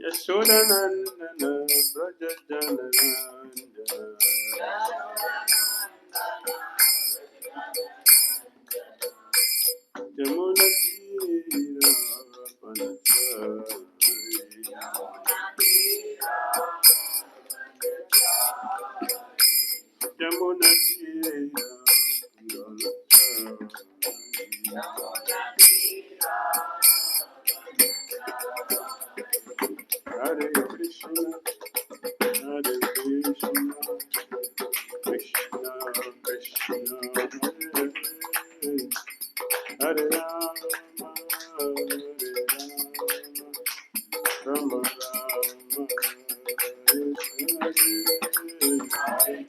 Yashodanandana Brajajanandana Yamuna Dhira Yamuna Dhira Hare Krishna, Hare Krishna, Krishna Krishna, Hare Hare Rama, Hare Rama, Rama Rama, Hare Hare.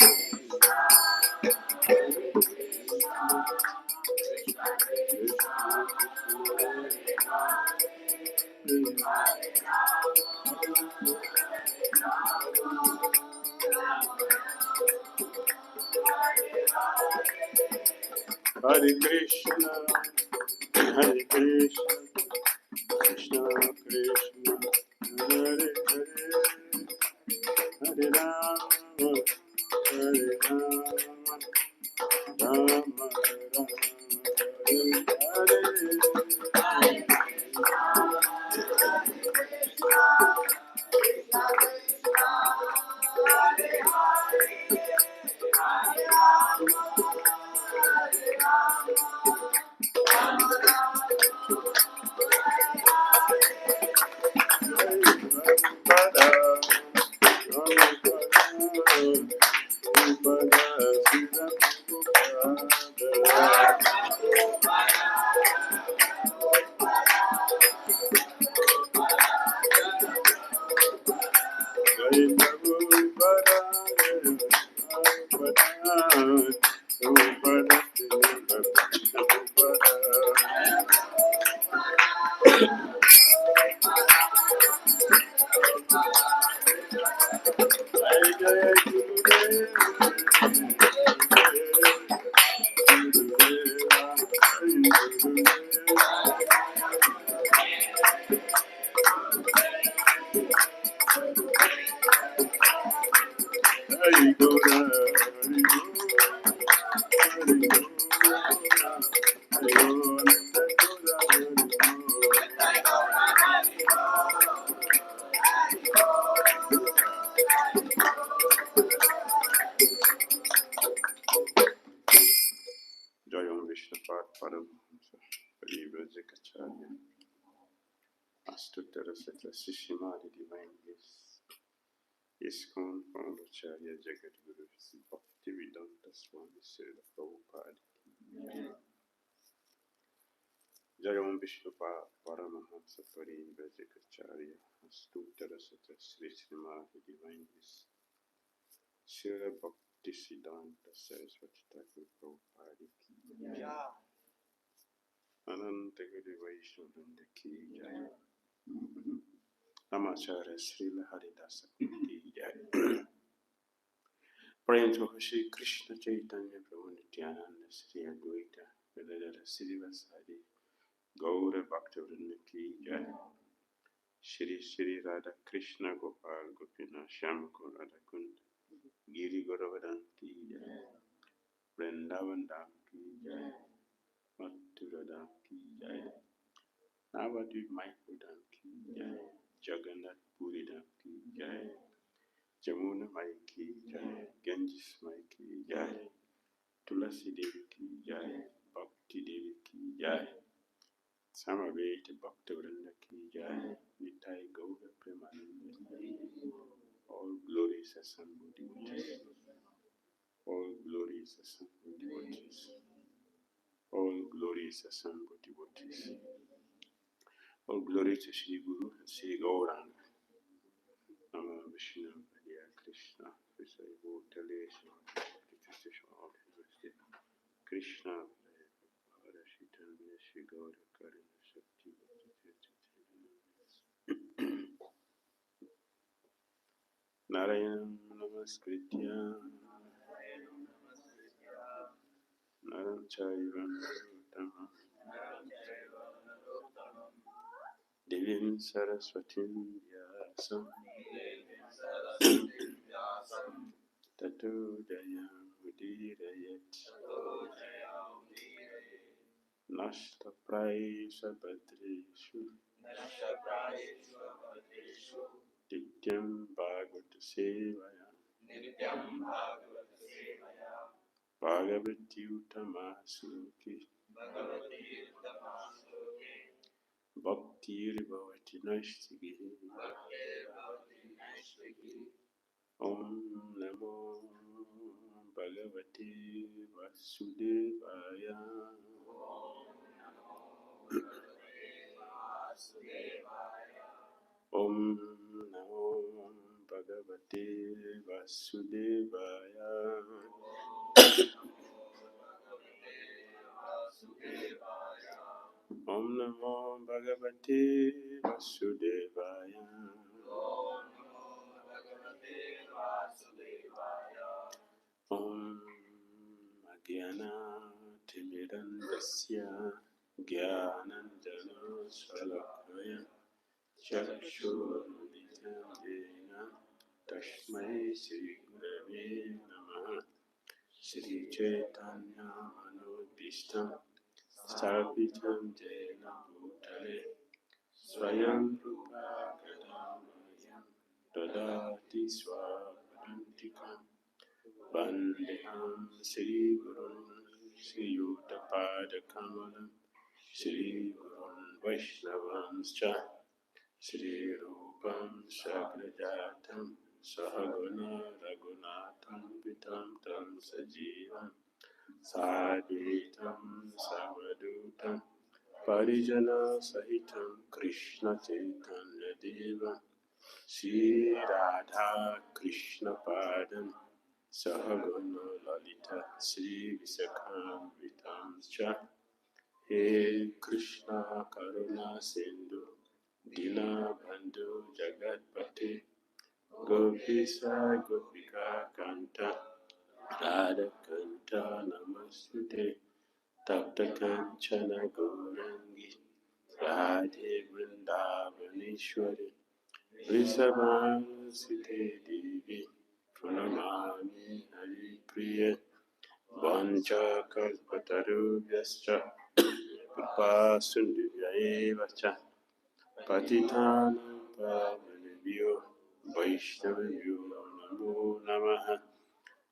Hare Krishna, Hare Krishna, Krishna Krishna, Hare Hare, Hare Rama, Hare Rama, Rama Rama, Hare Hare. Shishimari Divine Bliss, ISKCON Founder Charya Jagat Guru Bhakti Vedanta Swami Srila Prabhupada. Jayam Vishnupada Paramahamsa Parivrajakacharya Astuttara Sata Sri Srimati Divine Bliss Srila Bhakti Siddhanta Saraswati Thakur Prabhupada ki Jai. Ananta Guru Vaishnavanda ki Jai. Namacharya Srila Haridasa ki Jai. Praise to Shri Krishna Chaitanya Prabhu Nityananda Sri Advaita Vedadara Srivasadi Gaura Bhaktivinoda ki Jai. Shri Shri Radha Krishna Gopal Gopina Shyamako Radha Kunda Giri Gauravan ki Jai. Vrindavan Dham ki Jai. Mathura Dham ki Jai. Navadvip Mayapur Dham ki Jai. Jagannath Puri Dham ki Jai. Jamuna Mai ki Jai. Ganges Mai ki Jai. Tulasi Devi ki Jai. Bhakti Devi ki Jai. Samaveta Bhaktivinoda ki Jai. Nitai Gaura Premananda. All glories assembled devotees. All glories assembled devotees. All glories assembled devotees. All glory to Shri Guru and Shri Gauranga. Nama Vishnu Hare Krishna. Krishna Immortalation. Protestation of University. Krishna Hare Shitanya Shri Gaura Karina Shakti. Narayanam Namaskritya Naram Chaivam Uttama Devim Saraswatim Vyasam Tato Jayam Udirayat Nashta Praisa Bhadreshu Nityam Bhagavata Sevaya Bhagavati Uttamasuki Bhakti Bhavati Nashtigihi Om Namo Bhagavate Vasudevaya Om Namo Bhagavate Vasudevaya Om Namo Bhagavate Vasudevaya Om Agyana Timirandasya Gyananjana Shalakaya Chakshurudita Jena Tashmai Shri Gurave Namaha Shri Chaitanya Manobhishtam Sthapitam Jena Bhutale Swayam Rupa Kadamayam Dadati Swapadantikam Vandeham Shri Gurun Shri Yuttapada Kamalam Shri Gurun Vaishnavanscha Shri Rupam Sagrajatam Sahaguna Raghunatham Vitam Tam Sajivam Sadhitam Savadutam Parijana Sahitam Krishna Chaitanya Deva Shri Radha Krishna Padam Sahaguna Lalita Shri Visakham Vitam Cha He Krishna Karuna Sindhu Dina Bandhu Jagatpate Gopisa Gopika Kanta Radha Kanta Namaste Tapta Kanchana Gaurangi Radhe Vrindavaneshwari Vrisabhanusuti Devi Pranamami Hari Priya Vancha Kalpatarubhyascha Kripa Sindhuvya Cha Patitanam Pavanebhyo Vaishnavibhyo Namo Namaha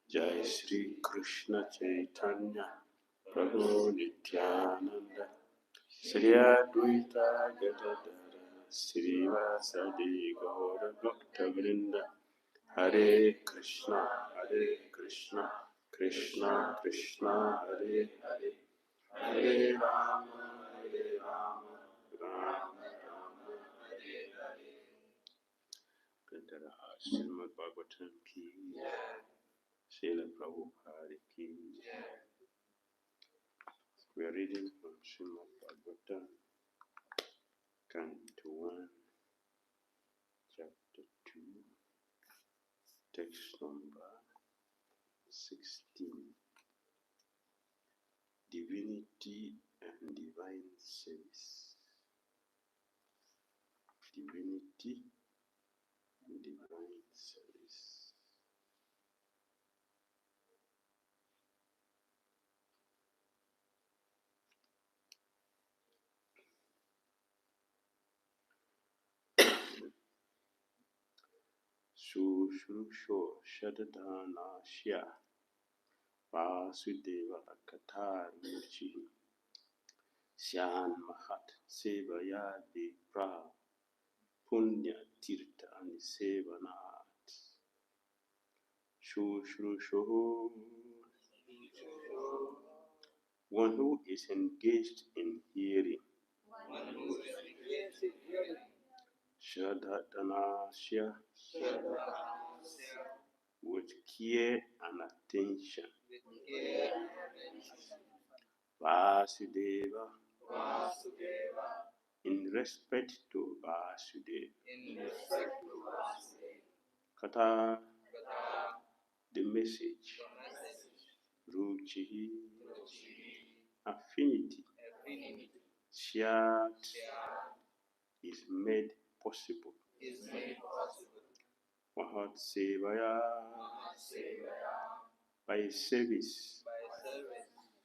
Jai Shri Krishna Chaitanya Prabhu Nityananda Shri Advaita Gadadara Srivasadi Gaura Bhakta Vrinda Hare Krishna Krishna Krishna Hare Hare Hare Rama Rama Rama Hare Hare Gandhara Srimad Bhagavatam Ki Srila Prabhupada Ki. We are reading from Srimad Bhagavatam, Canto 1, Chapter 2, Text number 16. Divinity and Divine Service. Divinity and Divine Service. Sushrusho Shadadanashya Vasudeva Katar Muchi Syan Mahat Sevaya Vipra Punya Tirtha Anisevanat Shushrusho, one who is engaged in hearing. Shadadanashya, with care and attention. Vasudeva, in respect to Vasudeva. Kata, the message. Ruchi, affinity. Syat, is made possible. Mahat Sevaya, by service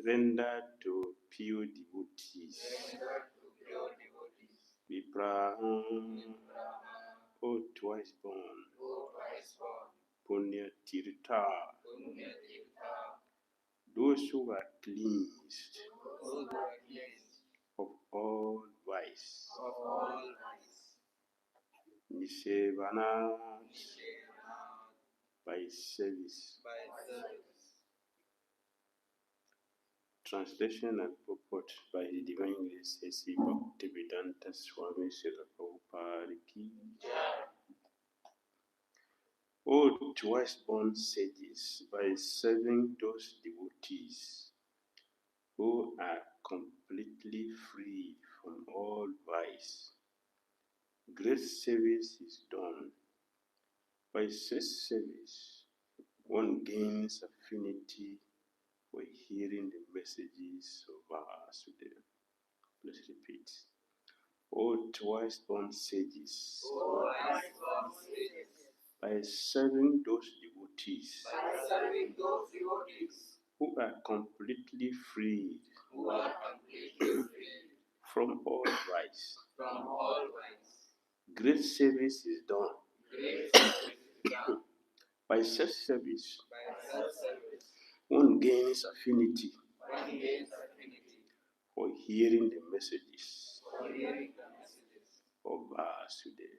rendered to pure devotees. Vipraham, O twice born, Punya Tirtha, those who are cleansed of all vice. Nisevanat, by service. Translation and purport by the Divine Grace A.C. Bhakti Swami Srila Prabhupada Ki. O twice born sages, by serving those devotees who are completely free from all vice, great service is done. By such service, one gains affinity for hearing the messages of our Sudhira. Let's repeat. O twice born sages, by serving those devotees who are completely freed from all vice, great service is done. By such service, one gains affinity for hearing the messages of Vasudeva.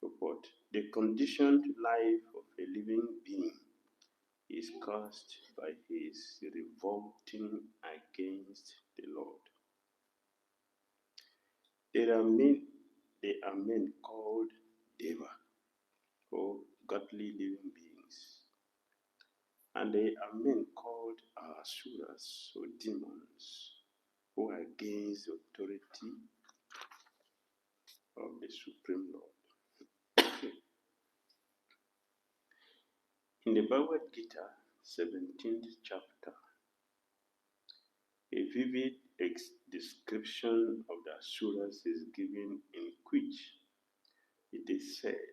Report. The conditioned life of a living being is caused by his revolting against the Lord. There are men called Deva, or godly living beings, and there are men called Asuras, or demons, who are against the authority of the Supreme Lord. In the Bhagavad Gita, 17th chapter, a vivid description of the Asuras is given, in which it is said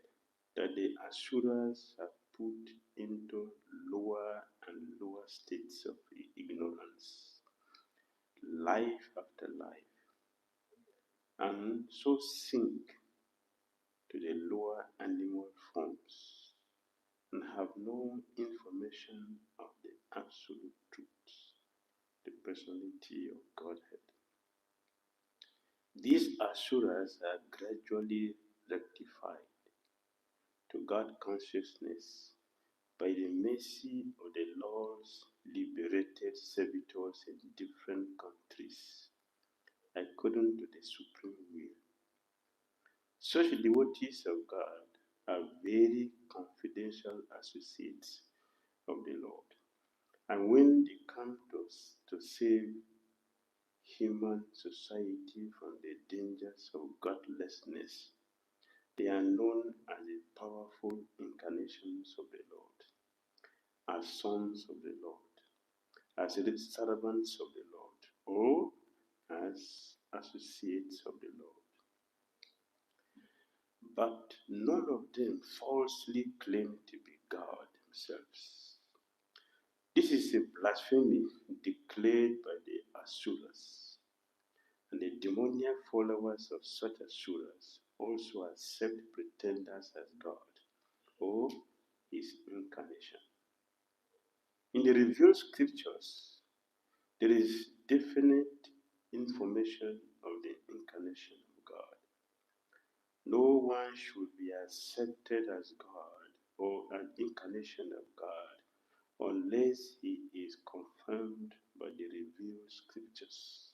that the Asuras are put into lower and lower states of ignorance, life after life, and so sink to the lower animal forms and have no information of the absolute truth, the personality of Godhead. These Asuras are gradually rectified to God consciousness by the mercy of the Lord's liberated servitors in different countries, according to the supreme will. Such devotees of God are very confidential associates of the Lord, and when they come to save human society from the dangers of godlessness, they are known as the powerful incarnations of the Lord, as sons of the Lord, as servants of the Lord, or as associates of the Lord. But none of them falsely claim to be God themselves. This is a blasphemy declared by the Asuras, and the demoniac followers of such Asuras also accept pretenders as God, or his incarnation. In the revealed scriptures, there is definite information of the incarnation of God. No one should be accepted as God or an incarnation of God unless he is confirmed by the revealed scriptures.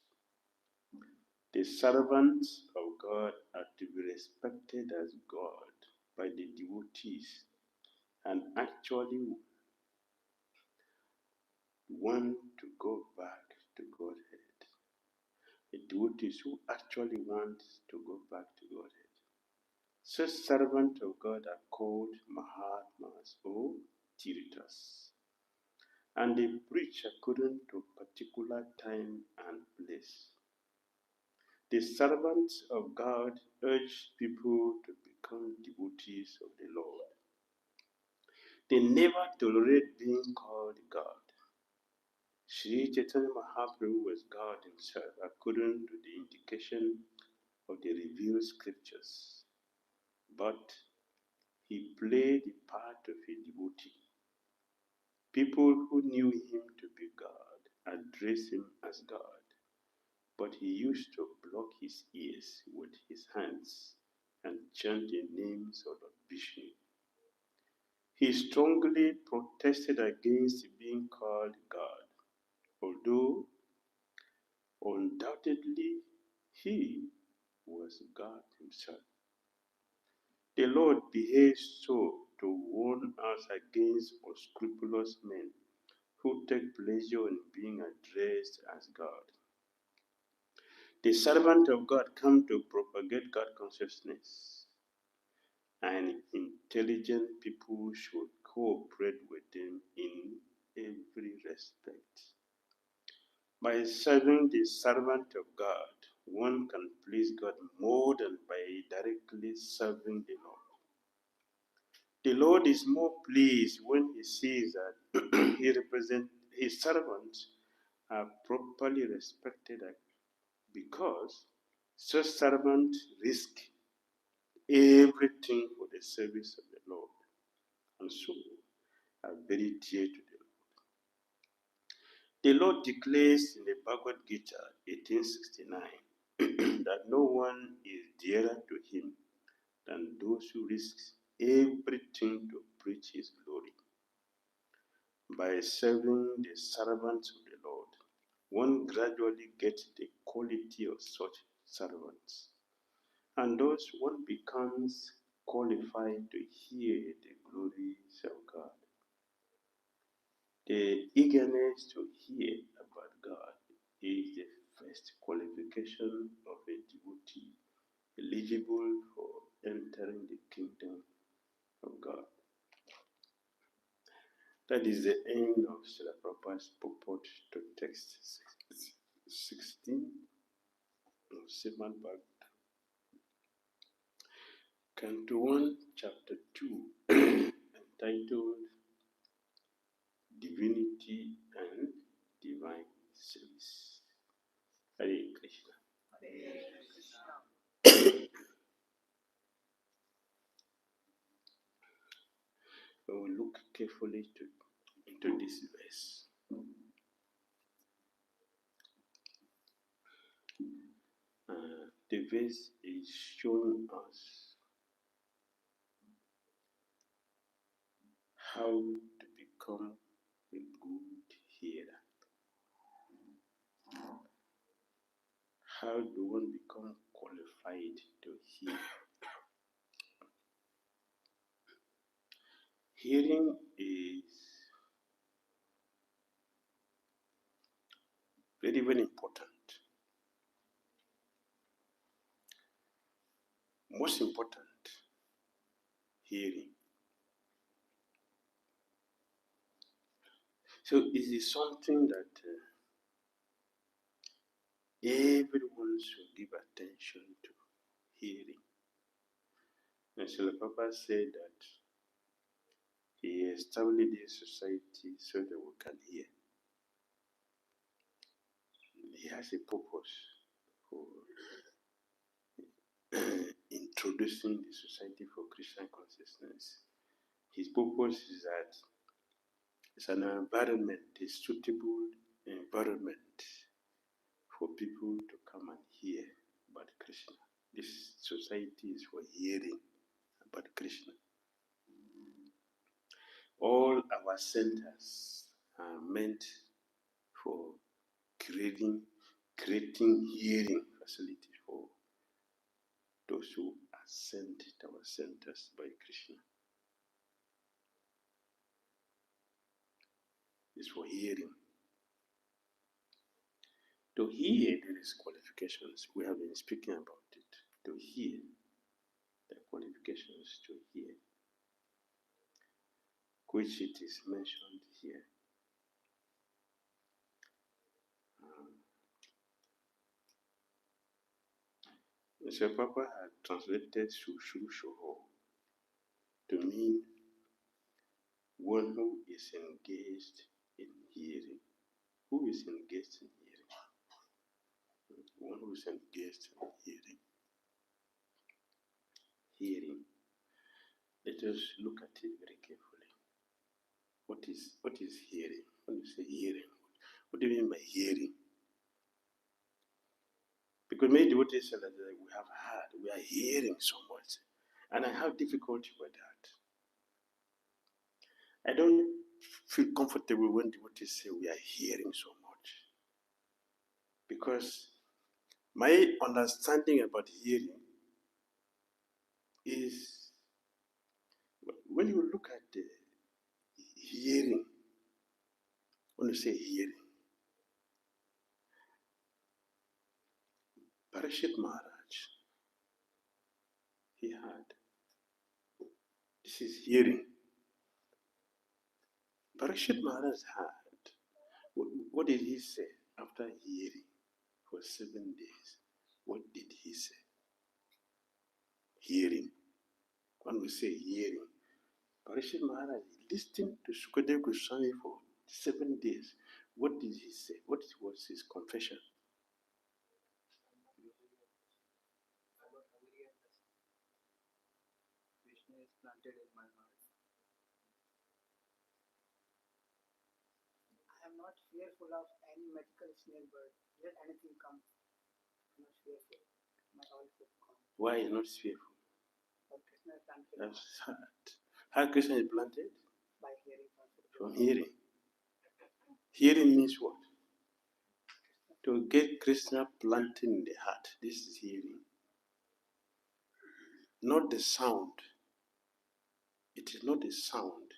The servants of God are to be respected as God by the devotees and actually want to go back to Godhead. The devotees who actually want to go back to Godhead. Such servants of God are called Mahatmas or Tiritas, and they preach according to particular time and place. The servants of God urge people to become devotees of the Lord. They never tolerate being called God. Sri Chaitanya Mahaprabhu was God himself according to the indication of the revealed scriptures, but he played the part of a devotee. People who knew him to be God addressed him as God, but he used to block his ears with his hands and chant the names of Lord Vishnu. He strongly protested against being called God, although undoubtedly he was God himself. The Lord behaves so to warn us against unscrupulous men who take pleasure in being addressed as God. The servant of God come to propagate God consciousness, and intelligent people should cooperate with them in every respect. By serving the servant of God, one can please God more than by directly serving the Lord. The Lord is more pleased when he sees that his servants are properly respected because such servants risk everything for the service of the Lord, and so are very dear to the Lord. The Lord declares in the Bhagavad Gita 1869 that no one is dearer to him than those who risk everything to preach his glory. By serving the servants of the Lord, one gradually gets the quality of such servants, and thus one becomes qualified to hear the glories of God. The eagerness to hear about God is the first qualification of a devotee eligible for entering the kingdom of God. That is the end of Srila Prabhupada's purport to text 16 of Srimad Bhagavatam. Canto 1, Chapter 2, entitled Divinity and Divine Service. Hare Krishna. Hare Krishna. We will look carefully into this verse. The verse is showing us how to become a good hearer. How do one become qualified to hear? Hearing is very, very important. Most important, hearing. So it is something that everyone should give attention to, hearing. And Srila Prabhupada said that he established this society so that we can hear. He has a purpose for introducing the Society for Christian Consciousness. His purpose is that it's an environment, a suitable environment for people to come and hear about Krishna. This society is for hearing about Krishna. All our centers are meant for creating hearing facilities for those who are sent to our centers by Krishna. It's for hearing. To hear, there is qualifications. We have been speaking about it. To hear, there are qualifications. qualifications to hear, which it is mentioned here. So Papa had translated Shushu to mean one who is engaged in hearing. Who is engaged in hearing? One who is engaged in hearing. Hearing. Let us look at it very carefully. What is hearing? When you say hearing, what do you mean by hearing? Because many devotees say that we have heard, we are hearing so much. And I have difficulty with that. I don't feel comfortable when devotees say we are hearing so much. Because my understanding about hearing is, when you look at the hearing, when you say hearing, Parashit Maharaj, he had, this is hearing. Parashit Maharaj had, what did he say after hearing for 7 days? What did he say? Hearing. When we say hearing, Parashit Maharaj listened to Sukadeva Goswami for 7 days. What did he say? What was his confession? Krishna is planted in my heart. I am not fearful of any magical snake bird. Let anything come. I am not fearful. My all is calm. Why is not fearful? But Krishna is planted That's hard. How Krishna is planted? by hearing From hearing. Hearing means what? To get Krishna planted in the heart. This is hearing. Not the sound. It is not the sound.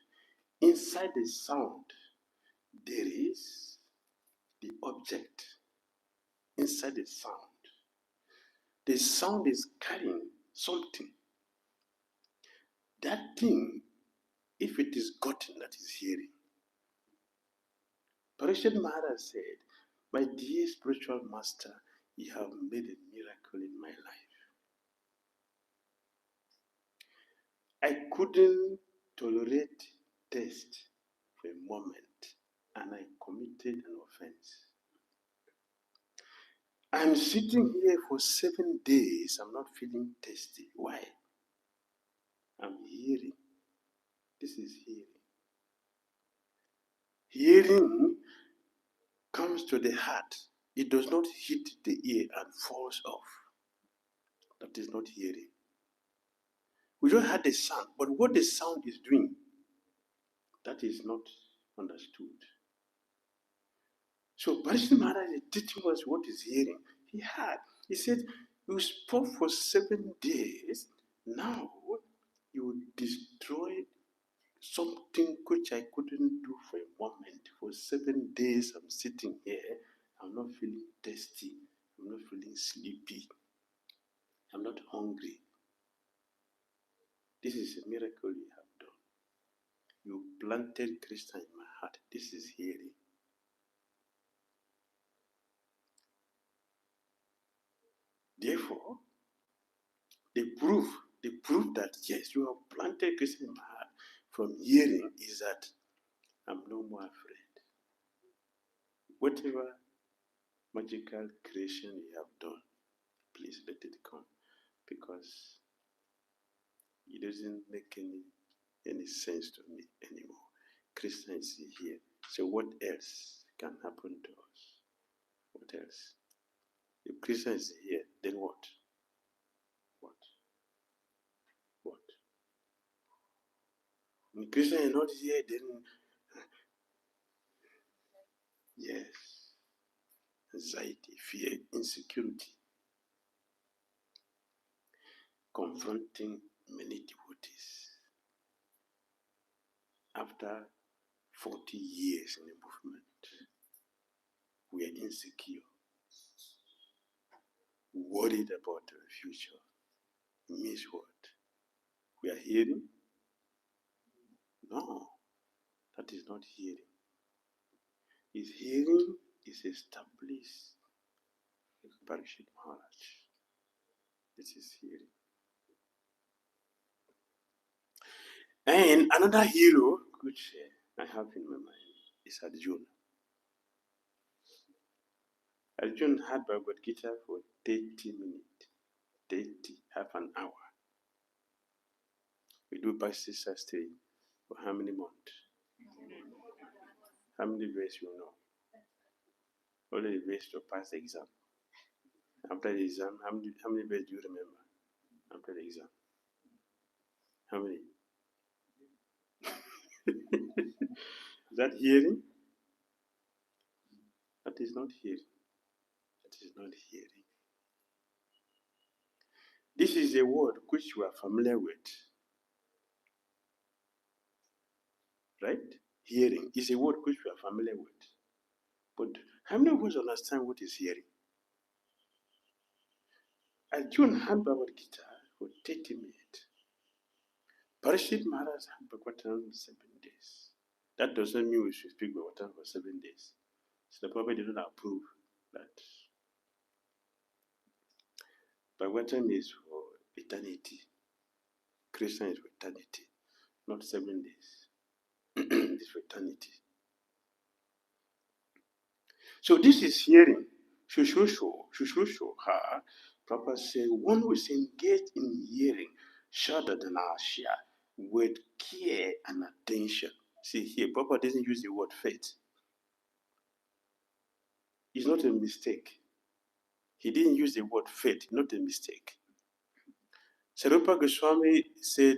Inside the sound, there is the object. Inside the sound. The sound is carrying something. That thing, if it is gotten, that is hearing. Parashit Maharaj said, my dear spiritual master, you have made a miracle in my life. I couldn't tolerate taste for a moment, and I committed an offense. I'm sitting here for 7 days, I'm not feeling tasty. Why? I'm hearing. This is hearing. Hearing comes to the heart. It does not hit the ear and falls off. That is not hearing. We don't have the sound, but what the sound is doing, that is not understood. So Parashit Maharaj is teaching us what is hearing. He said, you spoke for 7 days, now you destroyed something which I couldn't do for a moment. For 7 days I'm sitting here, I'm not feeling thirsty, I'm not feeling sleepy, I'm not hungry. This is a miracle you have done. You planted Krishna in my heart. This is hearing. Therefore, the proof that yes, you have planted Krishna in my heart from hearing is that I'm no more afraid. Whatever magical creation you have done, please let it come, because it doesn't make any sense to me anymore. Krishna is here. So what else can happen to us? What else? If Krishna is here, then what? What? When Krishna is not here, then yes, anxiety, fear, insecurity, confronting many devotees. After 40 years in the movement, we are insecure, worried about the future. It means what? We are hearing? No, that is not hearing. His hearing is established in Parishit Maharaj. This is hearing. And another hero which I have in my mind is Arjuna. Arjuna had Bhagavad Gita for 30 minutes, 30, half an hour. We do Bhakti Sastri for how many months? How many ways you know? Only the ways to pass the exam. After the exam, how many ways do you remember? After the exam? How many? Is that hearing? That is not hearing. That is not hearing. This is a word which you are familiar with. Right? Hearing is a word which we are familiar with. But how many of us understand what is hearing? Arjuna had Bhagavad Gita for 30 minutes. Parishit Maharaj had Bhagavatam 7 days. That does not mean we should speak Bhagavatam for 7 days. So the Prophet did not approve that. Bhagavatam is for eternity. Krishna is for eternity, not 7 days. It's for eternity. So this is hearing. Shushusha, Prabhupada said, one who is engaged in hearing, Shadadanasya, with care and attention. See here, Prabhupada doesn't use the word faith. It's not a mistake. He didn't use the word faith, not a mistake. Sarupa Goswami said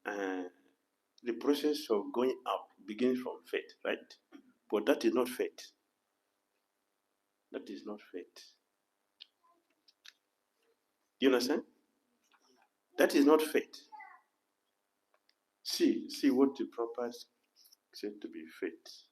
the process of going up begins from faith, right? But that is not faith. That is not faith. Do you understand? That is not faith. See what the Prabhupada said to be faith.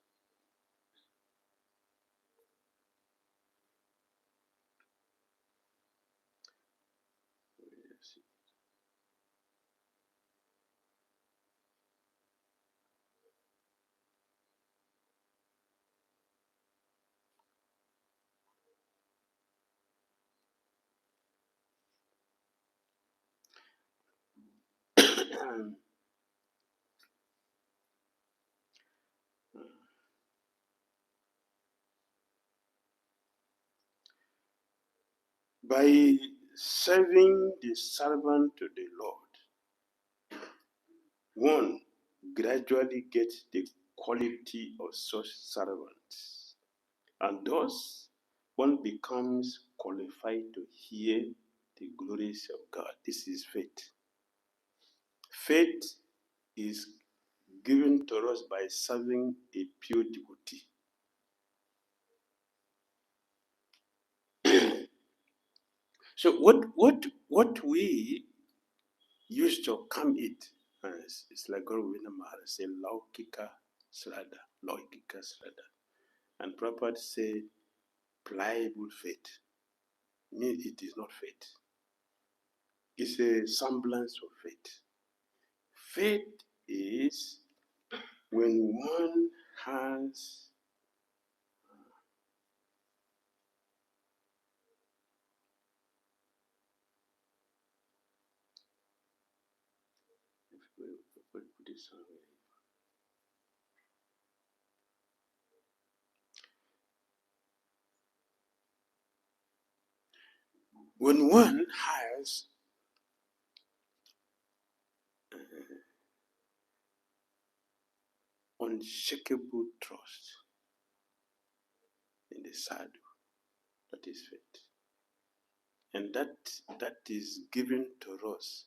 By serving the servant to the Lord, one gradually gets the quality of such servants, and thus one becomes qualified to hear the glories of God. This is faith. Faith is given to us by serving a pure devotee. So what we used to come it, it's like Guruvina Maharaj say, Laukika Srada. And Prabhupada say, pliable faith. Means it is not faith. It's a semblance of faith. Faith is when one has when one has unshakable trust in the sadhu, that is faith. And that is given to us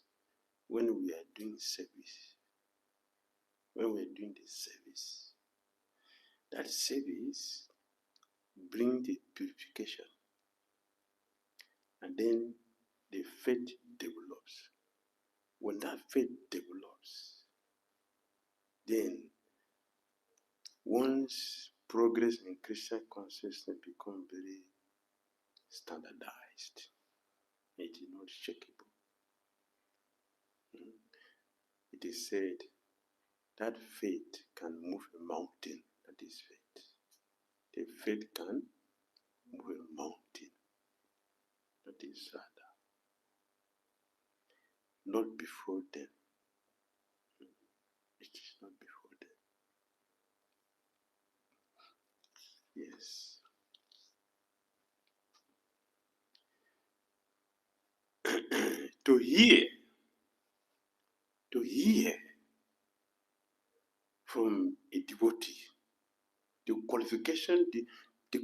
when we are doing service. When we are doing the service, that service brings the purification. And then the faith develops. When that faith develops, then one's progress in Christian consciousness becomes very standardized. It is not shakeable. it is said that faith can move a mountain. That is faith. The faith can move a mountain. That is Sada. Not before then. It is not before then. Yes. To hear from a devotee, the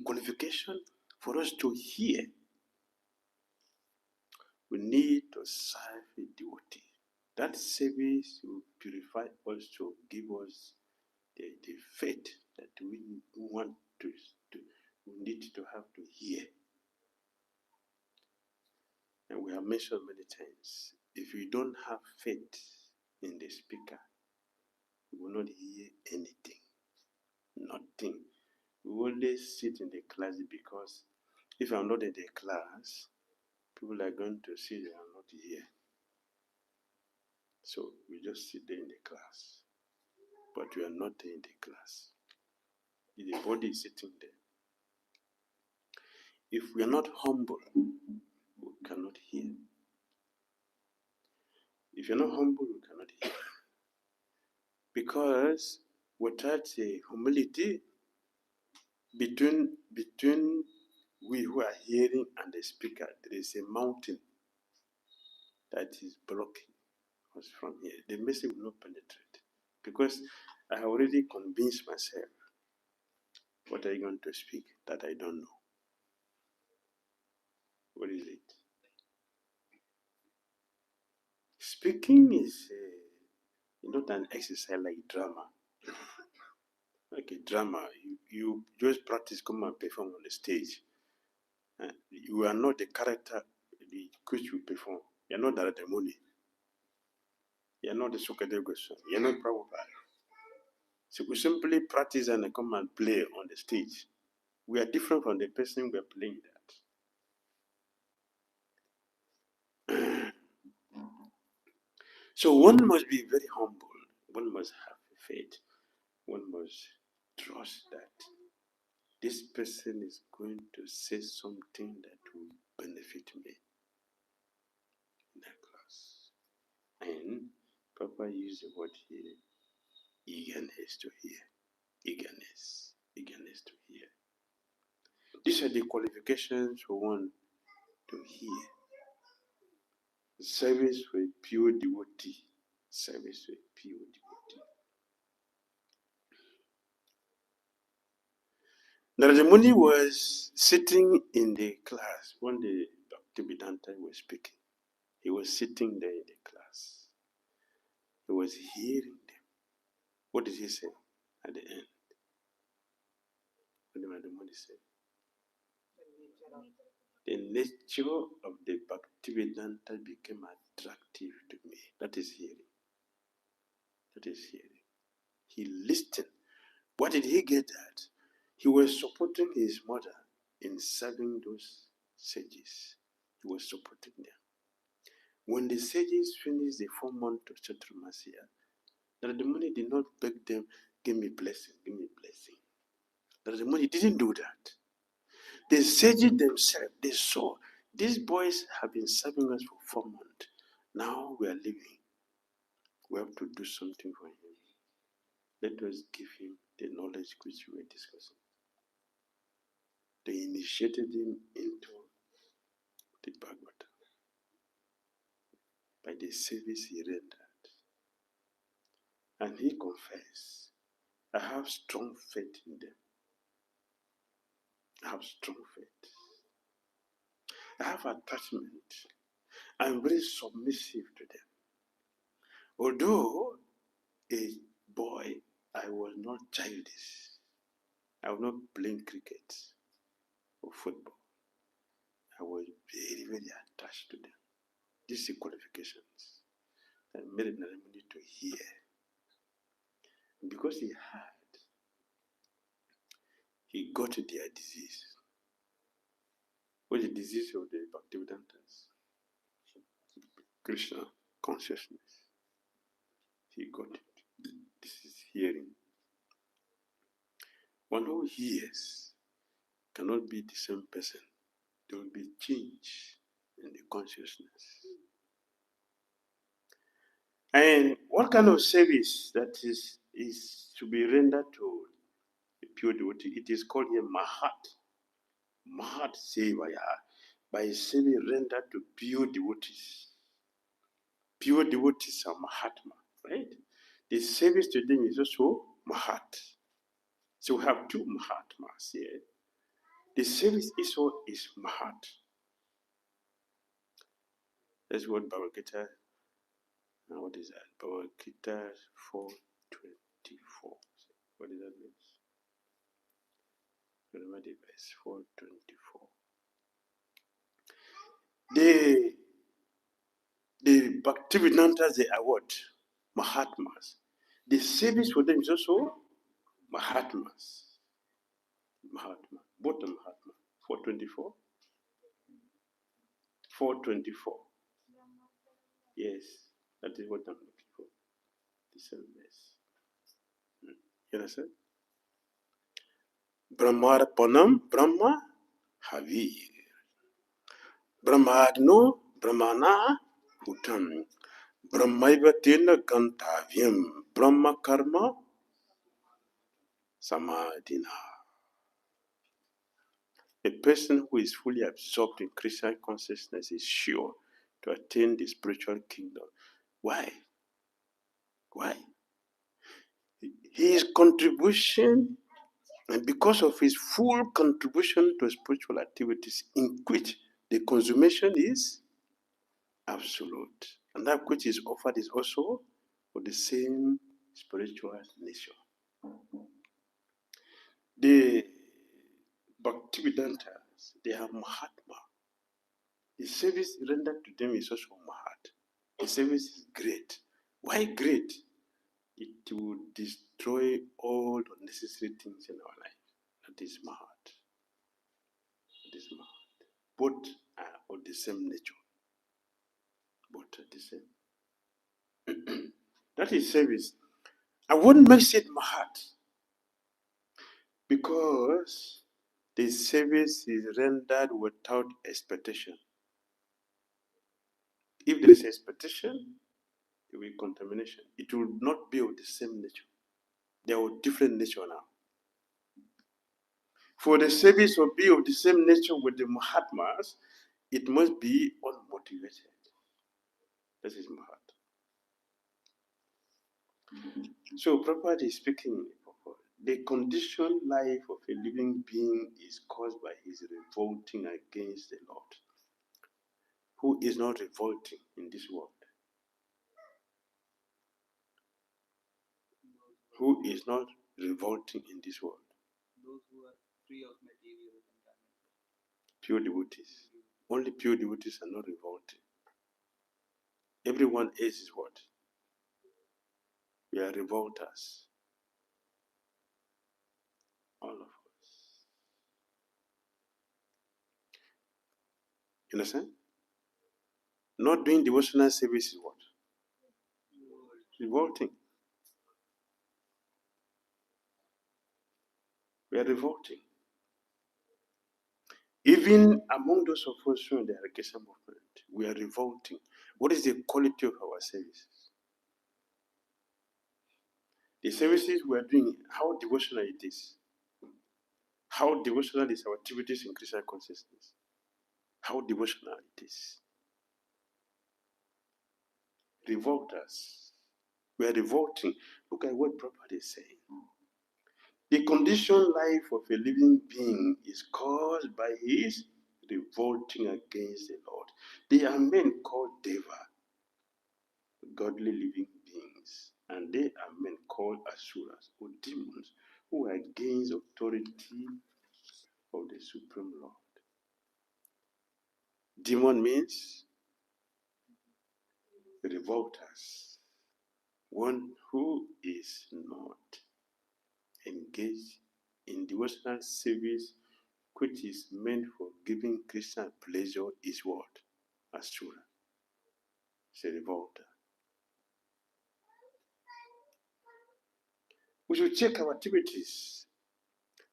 qualification for us to hear, we need to serve a devotee. That service will purify us to give us the faith that we want we need to have to hear. And we have mentioned many times, if we don't have faith in the speaker, we will not hear anything. Nothing. We only sit in the class because if I'm not in the class, people are going to see that I'm not here. So we just sit there in the class. But we are not there in the class. The body is sitting there. If we are not humble, we cannot hear. If you're not humble, you cannot hear. Because without a humility between we who are hearing and the speaker, there is a mountain that is blocking us from here. The message will not penetrate. Because I have already convinced myself what are you going to speak that I don't know. What is it? Speaking is not an exercise like drama. Like a drama, you just practice, come and perform on the stage. You are not the character which you perform. You are not the money. You are not the Sukadegoson. You are not Prabhupada. So we simply practice and come and play on the stage. We are different from the person we are playing that. So one must be very humble. One must have faith. One must trust that this person is going to say something that will benefit me in that class. And Papa used the word here, eagerness to hear. Eagerness to hear. These are the qualifications for one to hear. Service with pure devotee. Service with pure devotee. Narada Muni was sitting in the class when the Bhaktivedanta was speaking. He was sitting there in the class. He was hearing them. What did he say at the end? What did Narada Muni say? The nature of the Bhaktivedanta became attractive to me. That is hearing. That is hearing. He listened. What did he get at? He was supporting his mother in serving those sages. He was supporting them. When the sages finished the 4 months of Chaturmasya, Narada Muni did not beg them, give me blessing, give me blessing. Narada Muni didn't do that. The sages themselves, they saw, these boys have been serving us for 4 months. Now we are leaving. We have to do something for him. Let us give him the knowledge which we were discussing. They initiated him into the Bhagavata by the service he rendered. And he confessed, I have strong faith in them. I have strong faith. I have attachment. I am very submissive to them. Although a boy, I was not childish. I was not playing cricket or football. I was very, very attached to them. These are qualifications that made Narada Muni to hear. Because he had, he got their disease. What is the disease of the Bhaktivedantas? Krishna consciousness. he got it. This is hearing. One who hears cannot be the same person. There will be change in the consciousness. And what kind of service that is to be rendered to a pure devotee? It is called a mahat. Mahat sevaya. By service rendered to pure devotees. Pure devotees are mahatma, right? The service to them is also mahat. So we have two mahatmas here. The service also is mahat. That's what Bhagavad Gita. Now what is that? Bhagavad Gita 4:24. What does that mean? Remember the verse 4:24. The Bhaktivedanta, they are what? Mahatmas. The service for them is also Mahatmas. Mahatma. Both are Mahatma. 4:24. 4:24. Yes, that is what I'm looking for. The same verse. You understand? Brahmarpanam Brahma Havir. Brahmagno Brahmana Bhutam. Brahmaiva Tena Gantavyam. Brahma Karma Samadhina. A person who is fully absorbed in Krishna consciousness is sure to attain the spiritual kingdom. Why? Why? His contribution, and because of his full contribution to spiritual activities, in which the consummation is absolute, and that which is offered is also for the same spiritual nature. The Bhaktivedantas, they have Mahatma. The service rendered to them is also Mahat. The service is great. Why great? It will destroy all unnecessary things in our life. That is Mahat. That is Mahat. Both are of the same nature. Both are the same. That is service. I wouldn't make it Mahat because the service is rendered without expectation. If there is expectation, there will be contamination. It will not be of the same nature. They are of different nature now. For the service to be of the same nature with the Mahatmas, it must be unmotivated. This is Mahat. So, properly speaking, the conditioned life of a living being is caused by his revolting against the Lord, who is not revolting in this world. Who is not revolting in this world? Those who are free of material environment. Pure devotees. Only pure devotees are not revolting. Everyone else is what? We are revolters. All of us. You understand? Not doing devotional service is what? Revolting. We are revolting. Even among those of us who are in the Harikesha movement, we are revolting. What is the quality of our services? The services we are doing, how devotional it is. How devotional is our activities in Krishna consciousness? How devotional it is. Revolters. We are revolting. Look at what Prabhupada is saying. The conditioned life of a living being is caused by his revolting against the Lord. They are men called Deva, godly living beings, and they are men called Asuras, or demons, who are against authority of the Supreme Lord. Demon means revolters, one who is not engaged in devotional service which is meant for giving Krishna pleasure is what? Asura. It's a revolter. We should check our activities.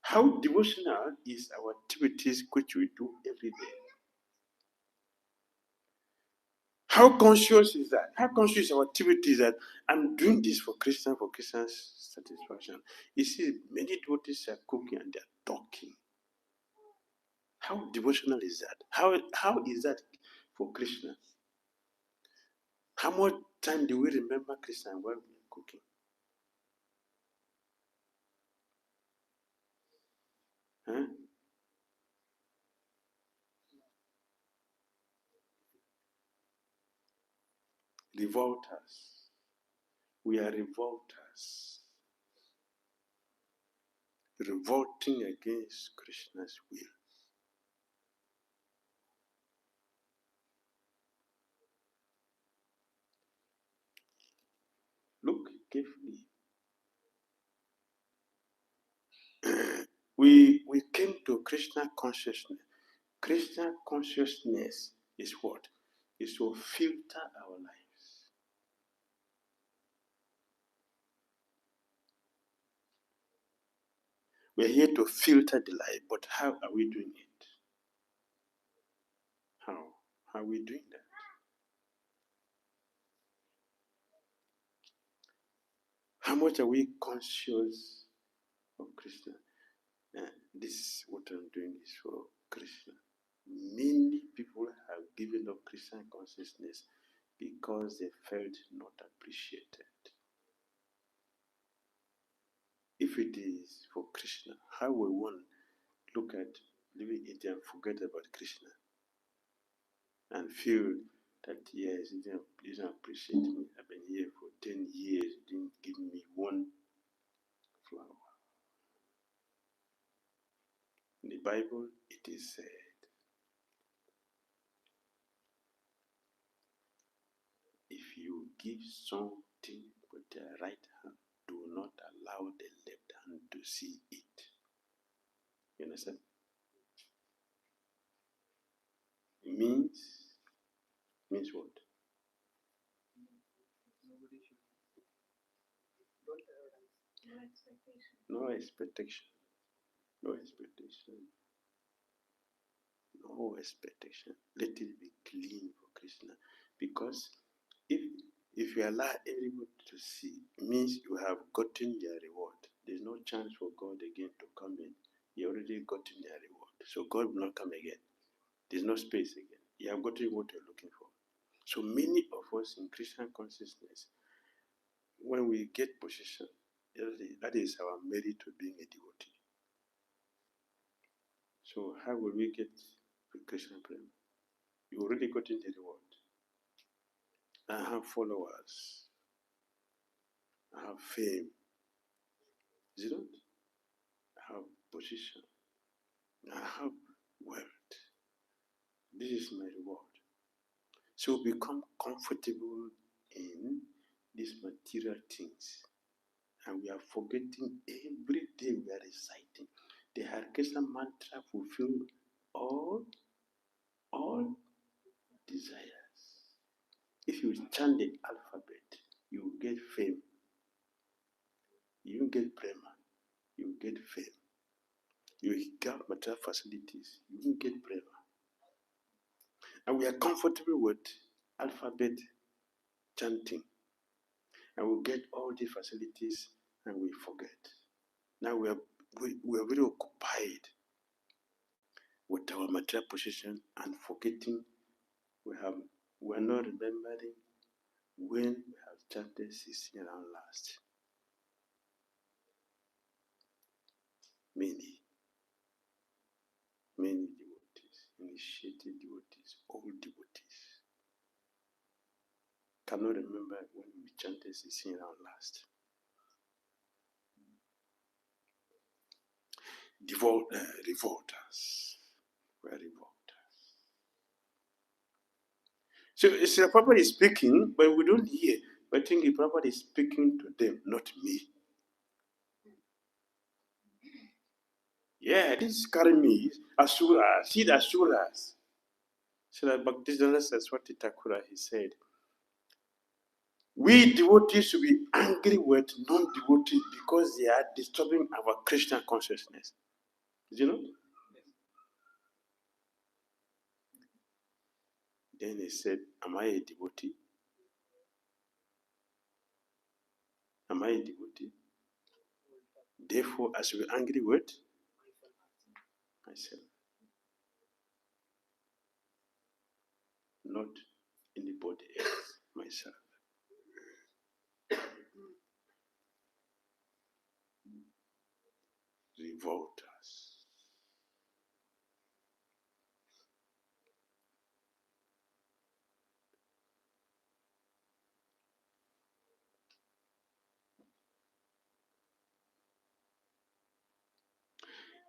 How devotional is our activities which we do every day? How conscious is that? How conscious is our activities that I'm doing this for Christians' satisfaction? You see, many devotees are cooking and they're talking. How devotional is that? How is that for Krishna? How much time do we remember Krishna while we're cooking? Huh? Revolters. We are revolters. Revolting against Krishna's will. Look carefully. we came to Krishna consciousness. Krishna consciousness is what? Is to filter our lives. We're here to filter the life, but how are we doing it? How? How are we doing that? How much are we conscious of Krishna? This is what I'm doing is for Krishna. Many people have given up Christian consciousness because they felt not appreciated. If it is for Krishna, how will one look at living it and forget about Krishna and feel that yes, he didn't appreciate me. I've been here for 10 years, he didn't give me one flower. In the Bible, it is said, if you give something with the right hand, do not allow the left hand to see it. You understand? It means what? Nobody should. Don't arrogance. No expectation. No expectation. No expectation. Let it be clean for Krishna. Because if you allow everybody to see, it means you have gotten your reward. There's no chance for God again to come in. You already gotten your reward. So God will not come again. There's no space again. You have gotten what you're looking for. So many of us in Christian consciousness, when we get position, that is our merit to being a devotee. So how will we get the Christian prayer? You already gotten the reward. I have followers. I have fame. Is it not? I have position. I have wealth. This is my reward. So become comfortable in these material things. And we are forgetting every day we are reciting. The Hare Krishna mantra fulfill all desires. If you chant the alphabet, you will get fame. You will get prema. You will get fame. You will get material facilities. You will get prema. And we are comfortable with alphabet chanting. And we get all the facilities and we forget. Now we are very occupied with our material position and forgetting we are not remembering when we have chanted 16 rounds last. Many devotees, initiated devotees, old devotees cannot remember when we chanted 16 rounds last. Revolters. We are revolters. So it's the Prabhupada is speaking, but we don't hear. But I think the Prabhupada is speaking to them, not me. Yeah, this is carrying me. Asuras. See the Asuras. So that Bhakti Saraswati Thakura, he said, We devotees should be angry with non-devotees because they are disturbing our Christian consciousness. Did you know? Then he said, am I a devotee? Am I a devotee? Therefore, I should be angry with myself, not anybody else, myself. Revolters.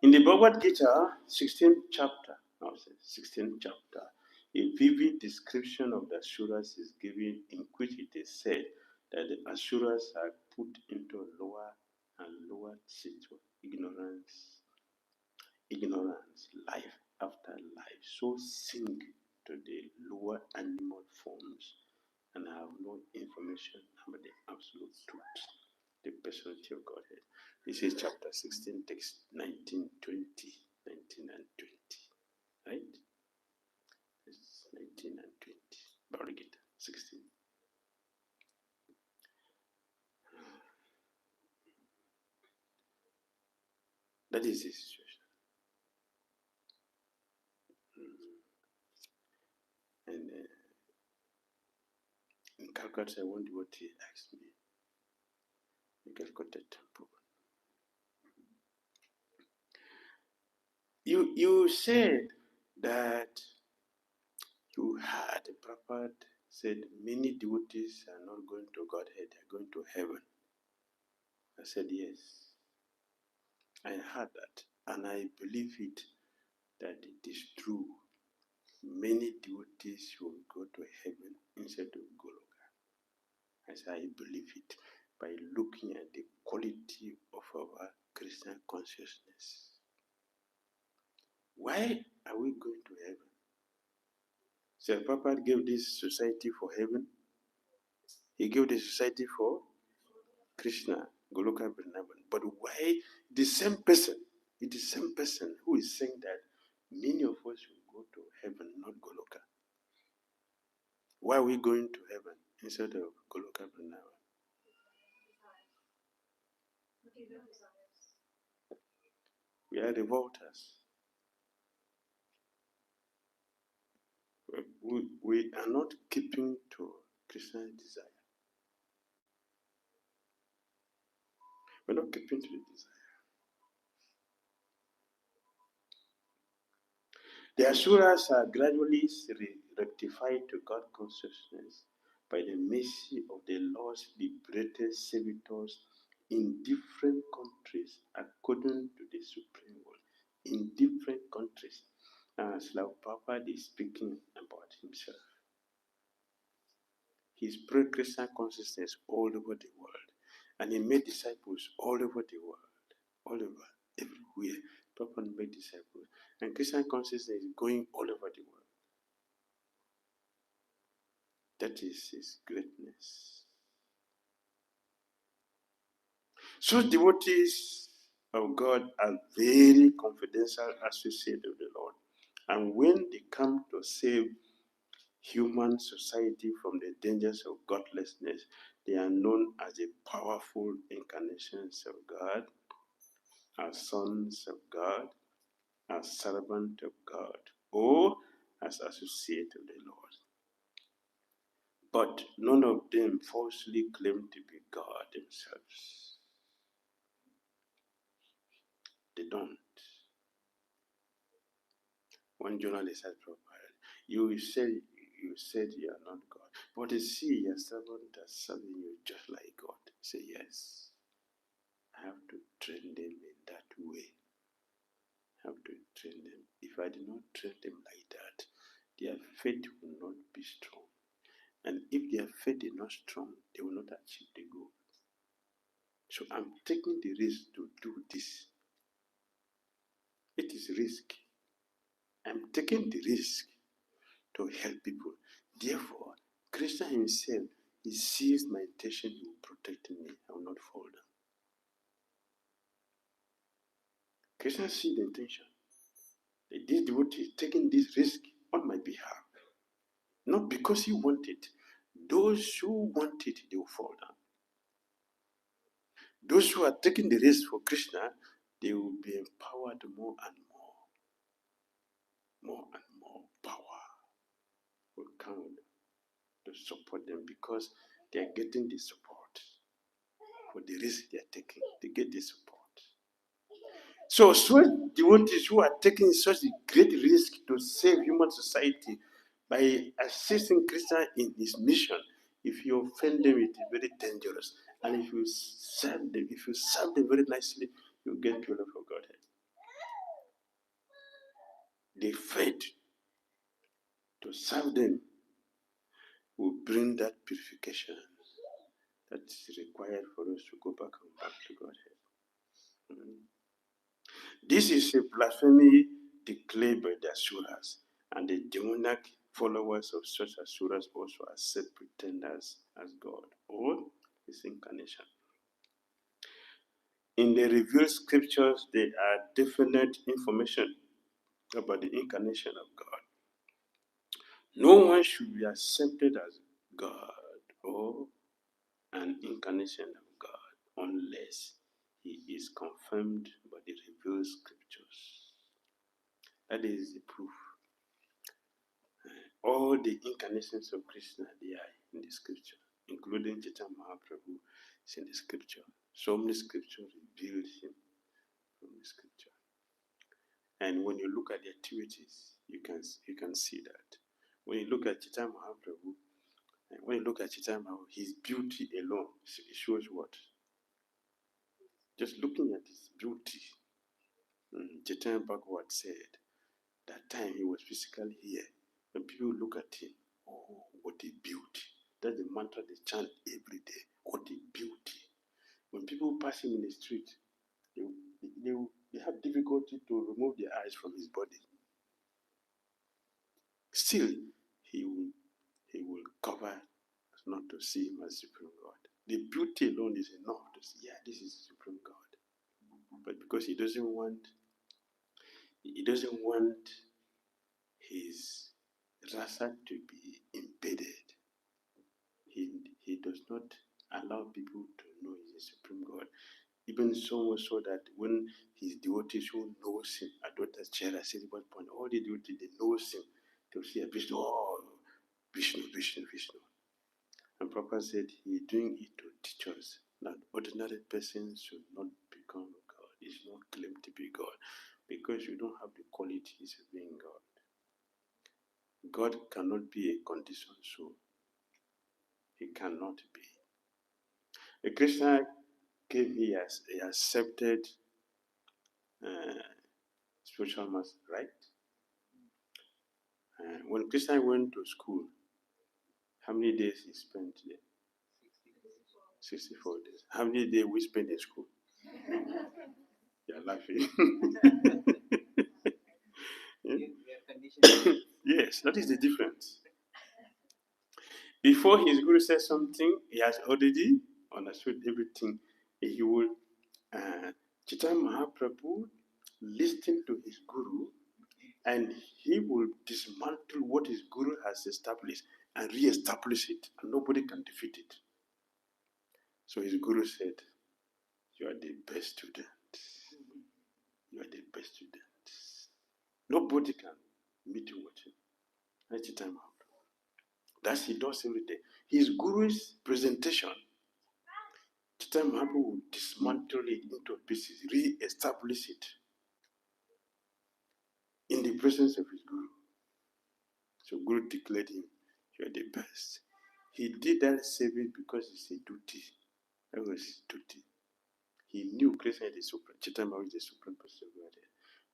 In the Bhagavad Gita, 16th chapter, a vivid description of the Asuras is given, in which it is said that the Asuras are put into lower and lower states of ignorance, life after life, so sink to the lower animal forms and have no information about the absolute truth, the personality of Godhead. This is chapter 16, text 19, 20, 19 and 20. Right? This is 19 and 20. Bhagavad Gita, 16. That is the situation. And in Calcutta, one devotee asked me, in Calcutta temple, you said that you had Prabhupada said many devotees are not going to Godhead, they are going to heaven. I said, yes. I heard that, and I believe it, that it is true. Many devotees will go to heaven instead of Goloka. I said, I believe it by looking at the quality of our Christian consciousness. Why are we going to heaven? So Papa gave this society for heaven. He gave the society for Krishna, Goloka Vrindavan. But why the same person, it is the same person who is saying that many of us will go to heaven, not Goloka. Why are we going to heaven instead of Goloka Vrindavan? We are revolters. We are not keeping to Krishna's desire. We're not keeping to the desire. The Asuras are gradually rectified to God consciousness by the mercy of the Lord's liberated servitors in different countries according to the Supreme Word. In different countries. As Prabhupada is speaking about himself. He spread Christian consciousness all over the world. And he made disciples all over the world. All over, everywhere. Prabhupada made disciples. And Christian consciousness is going all over the world. That is his greatness. So devotees of God are very confidential associates of the Lord. And when they come to save human society from the dangers of godlessness, they are known as the powerful incarnations of God, as sons of God, as servants of God, or as associates of the Lord. But none of them falsely claim to be God themselves. They don't. One journalist has profiled, you said you are not God, but they see your servant as serving you just like God. Say yes. I have to train them in that way. I have to train them. If I do not train them like that, their faith will not be strong. And if their faith is not strong, they will not achieve the goal. So I'm taking the risk to do this. It is risky. I'm taking the risk to help people. Therefore, Krishna himself he sees my intention, he will protect me. I will not fall down. Krishna sees the intention. This devotee is taking this risk on my behalf. Not because he wanted. Those who want it, they will fall down. Those who are taking the risk for Krishna, they will be empowered more and more. More and more power will come to support them because they are getting the support. For the risk they are taking, they get the support. So devotees who are taking such a great risk to save human society by assisting Krishna in his mission, if you offend them, it is very dangerous. And if you serve them very nicely, you get glory for Godhead. The faith to serve them will bring that purification that is required for us to go back to Godhead. This is a blasphemy declared by the Asuras, and the demoniac followers of such Asuras also accept pretenders as God or his incarnation. In the revealed scriptures, there are definite information about the incarnation of God. No one should be accepted as God or an incarnation of God unless he is confirmed by the revealed scriptures. That is the proof. All the incarnations of Krishna, they are in the scripture, including Chaitanya Mahaprabhu is in the scripture. So many scriptures reveal him from the scripture. And when you look at the activities, you can see that. When you look at Chaitanya Mahaprabhu, his beauty alone shows what? Just looking at his beauty. Chaitanya Bhagavat said, that time he was physically here. When people look at him, oh, what a beauty. That's the mantra they chant every day. What a beauty. When people pass him in the street, they have difficulty to remove their eyes from his body. Still, he will cover as not to see him as Supreme God. The beauty alone is enough to say, yeah, this is Supreme God. But because he doesn't want his rasa to be impeded, he does not allow people to know he is a Supreme God. Even so much so that when his devotees who knows him, Advaita Chera said at one point, all the devotees, they knows him, they'll say, Vishnu, oh, Vishnu. And Prabhupada said he is doing it to teach us that ordinary persons should not become God. He should not claim to be God because you don't have the qualities of being God. God cannot be a conditioned soul. He cannot be. A Krishna came here as he accepted spiritual master, right? When Krishna went to school, how many days he spent there? 64 days. How many days we spent in school? You're laughing. Yes, that is the difference. Before his guru says something, he has already understood everything. He will, Chaitanya Mahaprabhu, listen to his guru, and he will dismantle what his guru has established and re-establish it, and nobody can defeat it. So his guru said, you are the best student. You are the best student. Nobody can meet you with him. That's the time out. That's he does every day. His guru's presentation, Chaitanya Mahaprabhu will dismantle it into pieces, re-establish it in the presence of his guru. So Guru declared him, you are the best. He did that service because it's a duty. That was his duty. He knew Krishna is the supreme, Chaitanya Mahaprabhu is the supreme person of God.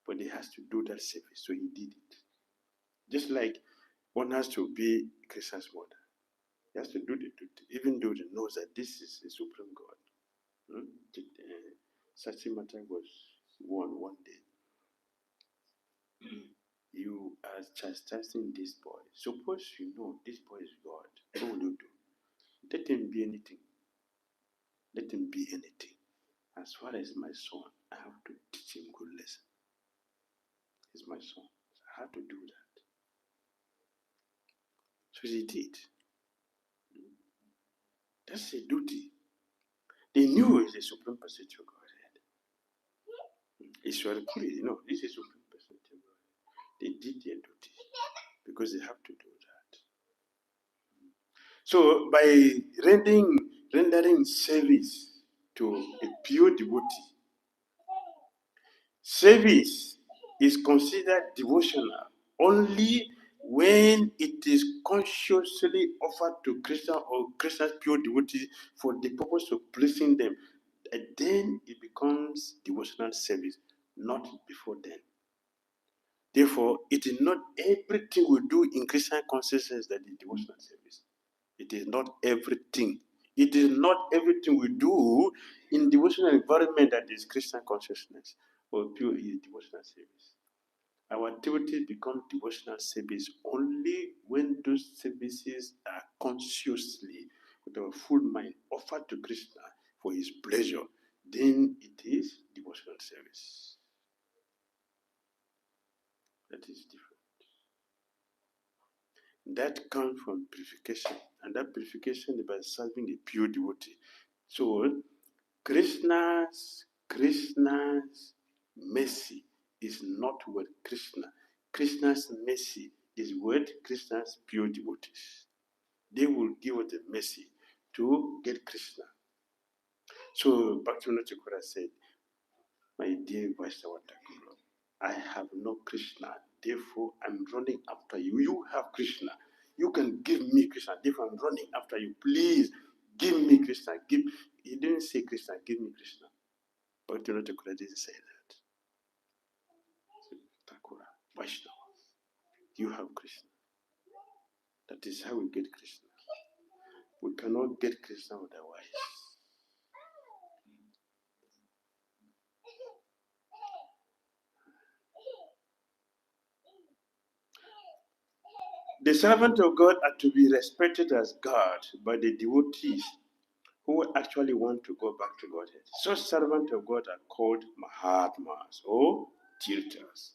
But he has to do that service, so he did it. Just like one has to be Krishna's mother. He has to do the duty, even though he knows that this is the supreme God. Sachimata was born one day. You are chastising this boy. Suppose you know this boy is God. What will you do? Let him be anything. Let him be anything. As far as my son, I have to teach him good lesson. He's my son. So I have to do that. So he did. That's a duty. They knew it's a supreme personality of Godhead. It's very clear, this is supreme personality of Godhead. They did their duty because they have to do that. So by rendering service to a pure devotee, service is considered devotional only when it is consciously offered to Krishna or Krishna's pure devotees for the purpose of pleasing them. And then it becomes devotional service, not before then. Therefore, it is not everything we do in Christian consciousness that is devotional service. It is not everything. It is not everything we do in devotional environment that is Christian consciousness or pure devotional service. Our activities become devotional service only when those services are consciously, with our full mind, offered to Krishna for his pleasure. Then it is devotional service. That is different. That comes from purification, and that purification is by serving a pure devotee. So Krishna's mercy is not with Krishna. Krishna's mercy is with Krishna's pure devotees. They will give us the mercy to get Krishna. So Bhakti said, my dear Vaishnava Thakur, I have no Krishna, therefore I'm running after you. You have Krishna. You can give me Krishna, therefore I'm running after you. Please give me Krishna. He didn't say Krishna, give me Krishna. Bhakti didn't say that. Thakura, Vaishnava, you have Krishna. That is how we get Krishna. We cannot get Krishna otherwise. The servant of God are to be respected as God by the devotees who actually want to go back to Godhead. Such servants of God are called Mahatmas or Tirthas,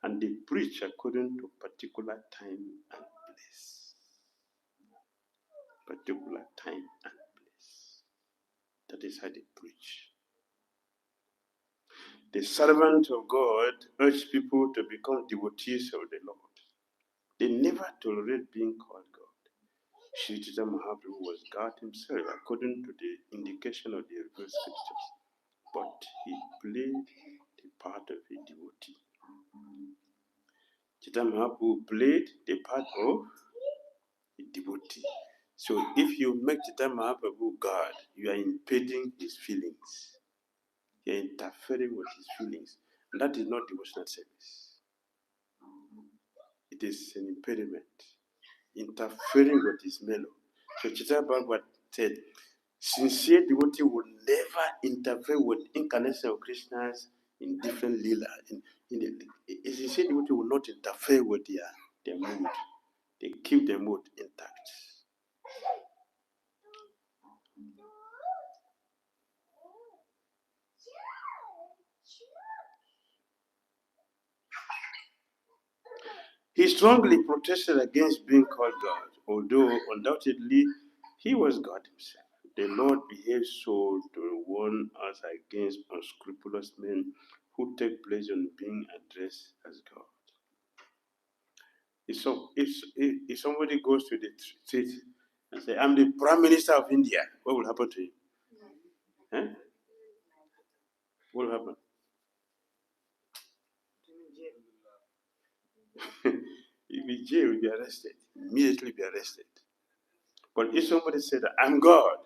and they preach according to particular time and place. Particular time and place. That is how they preach. The servant of God urge people to become devotees of the Lord. They never tolerate being called God. Sri Chaitanya Mahaprabhu was God himself according to the indication of the revealed scriptures, but he played the part of a devotee. Chaitanya Mahaprabhu played the part of a devotee. So if you make Chaitanya Mahaprabhu God, you are impeding his feelings. You are interfering with his feelings. And that is not devotional service. It is an impediment. Interfering with his mellow. So Chaitanya Bhagavat said, sincere devotee will never interfere with incarnation of Krishnas in different lila. A sincere devotee will not interfere with their mood. They keep their mood intact. He strongly protested against being called God, although undoubtedly he was God himself. The Lord behaved so to warn us against unscrupulous men who take pleasure in being addressed as God. If somebody goes to the street and say, I'm the Prime Minister of India, what will happen to him? Eh? What will happen? He'll be jailed, he'll be arrested, immediately be arrested. But if somebody said, I'm God,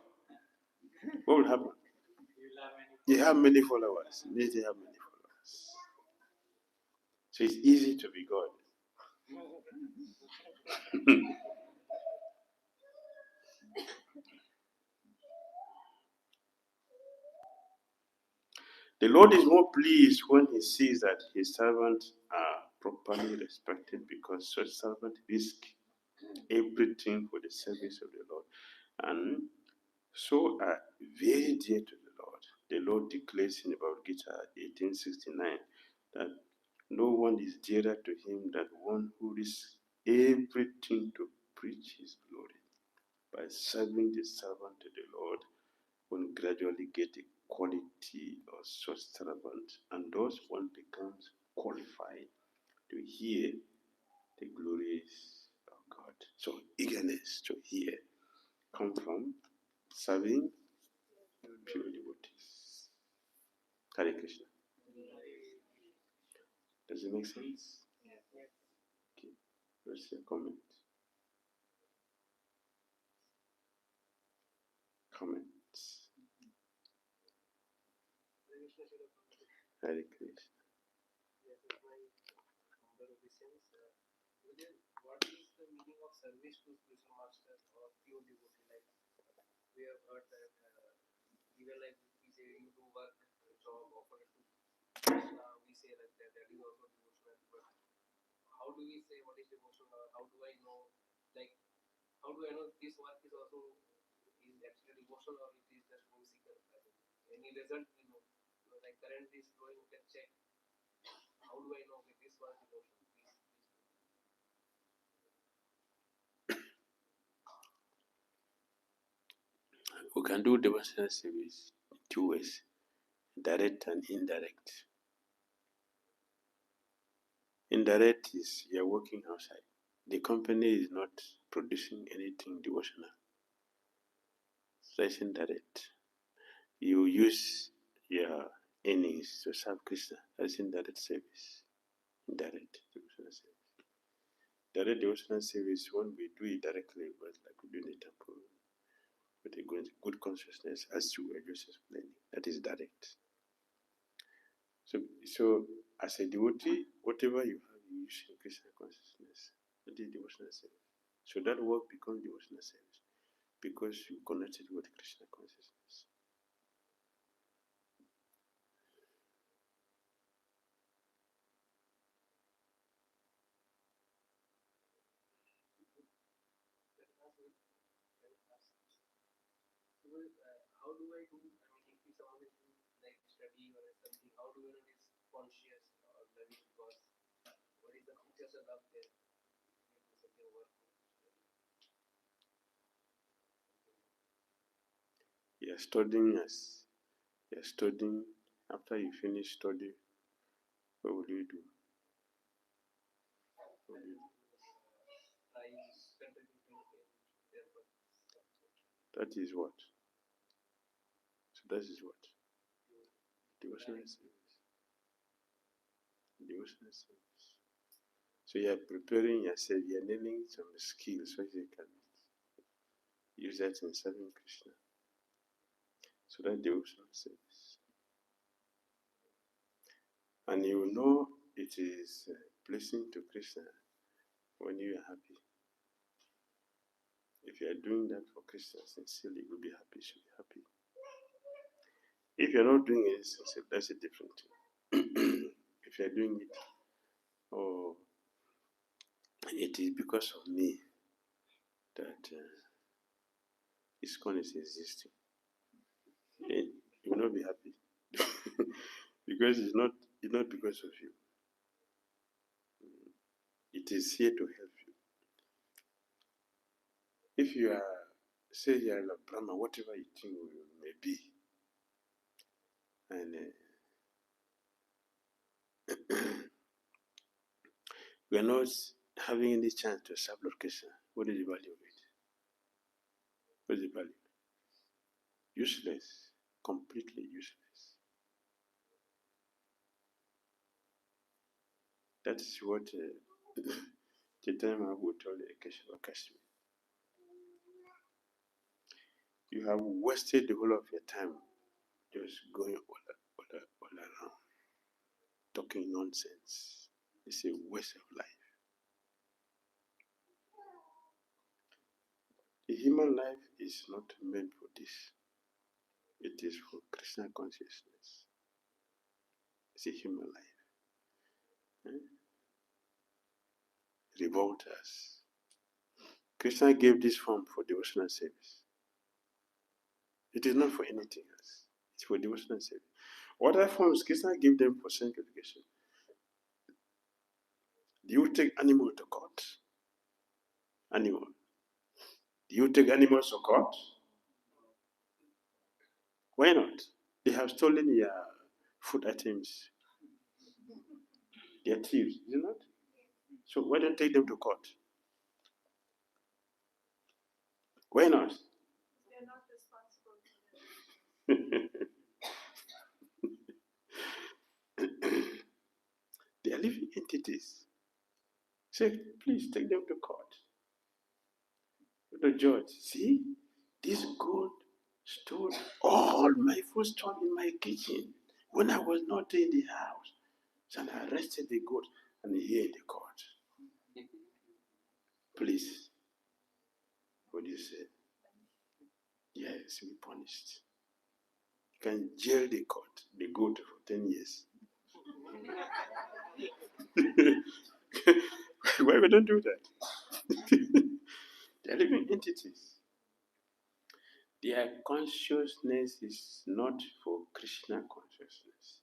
what will happen? You have many followers. Immediately have many followers. So it's easy to be God. The Lord is more pleased when he sees that his servants are properly respected, because such servants risk everything for the service of the Lord. and so are very dear to the Lord. The Lord declares in Bhagti 1869 that no one is dearer to him than one who risks everything to preach his glory. By serving the servant to the Lord, one gradually gets a quality of such servant, and thus one becomes qualified to hear the glories of God. So eagerness to hear come from serving pure devotees. Hare Krishna. Does it make sense? Okay. What's your comment? Comments. Hare Krishna. What is the meaning of service to spiritual masters or pure devotee? Like we have heard that even like we say you do work, job, offer to Krishna, we say like that is also devotional. But how do we say what is devotional? How do I know? Like how do I know this work is also is actually devotional or it is just whimsical? Any result we know. Like current is flowing, we can check. How do I know if this was devotional? We can do devotional service in two ways, direct and indirect. Indirect is you're working outside. The company is not producing anything devotional. So it's indirect. You use your earnings to serve Krishna. That's indirect service. Indirect devotional service. Direct devotional service, when we do it directly, but like we do in the temple, with a good consciousness, as you were just explaining, that is direct. So as a devotee, whatever you have, you use in Krishna consciousness. That is devotional service. So that work becomes devotional service because you connected with Krishna consciousness. How do I do? I mean, if someone is doing like study or something, how do I know is conscious or learning? Because what is the features of there? Something work. You're studying after you finish studying, what will you do? That is what? So that is what? Devotional service. Devotional service. So you are preparing yourself, you are learning some skills so you can use that in serving Krishna. So that's devotional service. And you know it is pleasing to Krishna when you are happy. If you are doing that for Krishna sincerely, you will be happy, you should be happy. If you're not doing it sincerely, that's a different thing. If you're doing it, oh, it is because of me that ISKCON is existing, then you will not be happy. Because it's not because of you. It is here to help you. If you are, say you are a Brahma, whatever you think you may be, and we are not having any chance to serve Lord Krishna, what is the value of it? What is the value? Useless, completely useless. That is what Chaitanya Mahaprabhu told Keshava Kashmir. You have wasted the whole of your time just going all around, talking nonsense. It's a waste of life. The human life is not meant for this. It is for Krishna consciousness. It's a human life. Revolters. Krishna gave this form for devotional service. It is not for anything else. It's for devotional service. What other forms Krishna give them for sanctification? Do you take animal to court? Animal. Do you take animals to court? Why not? They have stolen your food items. They are thieves, is it not? So why don't take them to court? Why not? They're not responsible for them. They are living entities. Say, please take them to court. The judge, see, this goat stole all my food stored in my kitchen when I was not in the house. So I arrested the goat and here in the court. Please, what do you say? Yes, we punished. You can jail the goat for 10 years. Why we don't do that? They are living entities. Their consciousness is not for Krishna consciousness.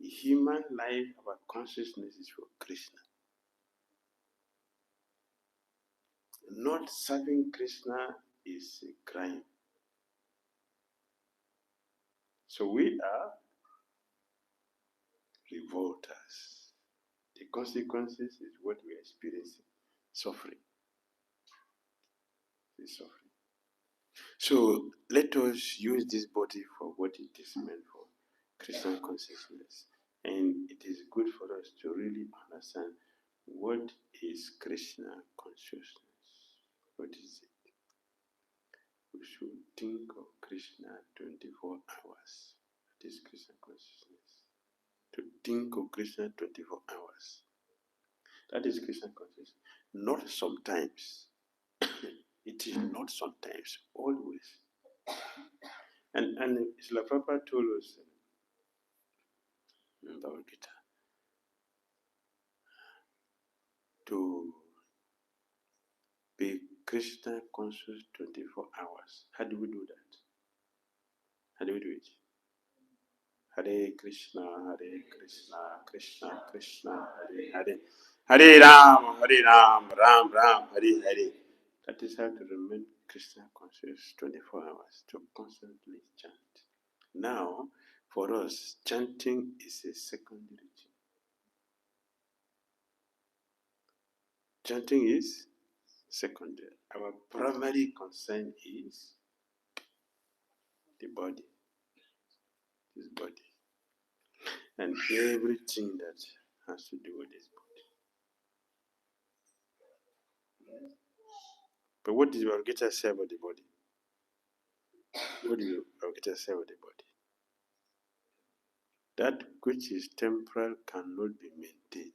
The human life, our consciousness is for Krishna. Not serving Krishna is a crime. So we are revolters. The consequences is what we are experiencing. Suffering. It's suffering. So let us use this body for what it is meant for, Krishna consciousness. And it is good for us to really understand what is Krishna consciousness. What is it? We should think of Krishna 24 hours. That is Krishna consciousness. To think of Krishna 24 hours. That is Krishna consciousness. Not sometimes. It is not sometimes, always. And Srila Prabhupada told us in Bhagavad Gita to be Krishna conscious 24 hours. How do we do that? How do we do it? Hare Krishna, Krishna Krishna, Hare Hare. Hare Ram, Ram Ram, Hare Hare. That is how to remain Krishna conscious 24 hours, to constantly chant. Now, for us, chanting is a secondary thing. Chanting is secondary. Our primary concern is the body, this body, and everything that has to do with this body. But what does Bhagavad Gita say about the body? What does Bhagavad Gita say about the body? That which is temporal cannot be maintained.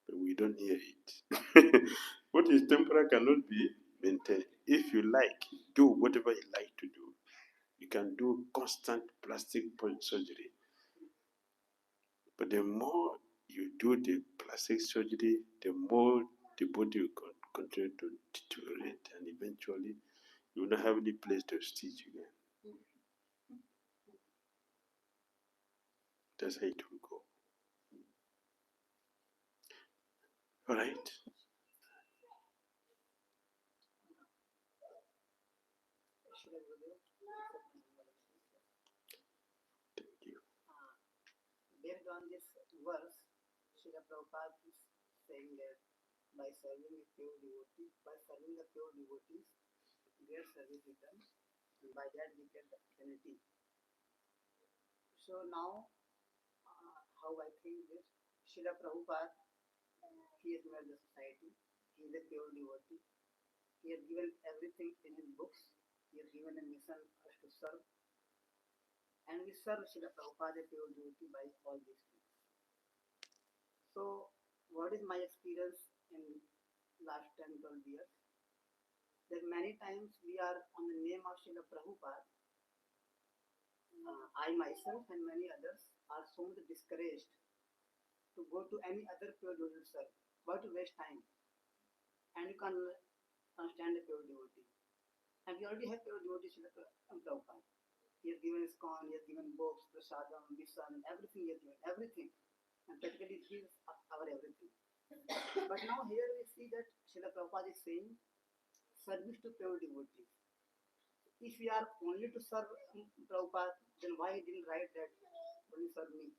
But we don't hear it. What is temporal cannot be maintained. If you like, do whatever you like to do. You can do constant plastic point surgery. But the more you do the plastic surgery, the more the body will continue to deteriorate, and eventually you will not have any place to stitch again. That's how it will go. All right? Thank you. Based on this verse, Srila Prabhupada is saying that by serving the pure devotees, their service returns, and by that we get the eternity. So now, how I think this, Srila Prabhupada, he has made the society, he is a pure devotee, he has given everything in his books, he has given a mission us to serve, and we serve Srila Prabhupada, a pure devotee, by all these things. So, what is my experience in last 10-12 years? That many times we are on the name of Srila Prabhupada, I myself and many others are so much discouraged to go to any other pure devotee service. Why to waste time? And you can stand a pure devotee. And we already have pure devotees like Prabhupada. He has given ISKCON, he has given books, prasadam, mission, everything he has given, everything. And practically he is our everything. But now here we see that Srila Prabhupada is saying service to pure devotees. If we are only to serve Prabhupada, then why he didn't write that only serve me?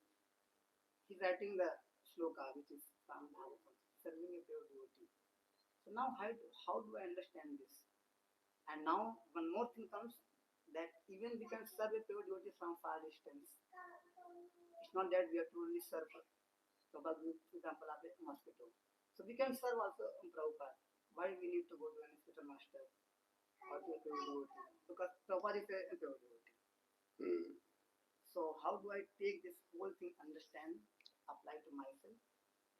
He's writing the shloka, which is serving a pure devotee. So now how do I understand this? And now one more thing comes, that even we can serve a pure devotee from far distance. It's not that we have to only serve Prabhupada, for example, at a hospital. So we can serve also Prabhupada. Why we need to go to an hospital master or to a pure devotee? Because Prabhupada is a pure devotee. So how do I take this whole thing, understand, apply to myself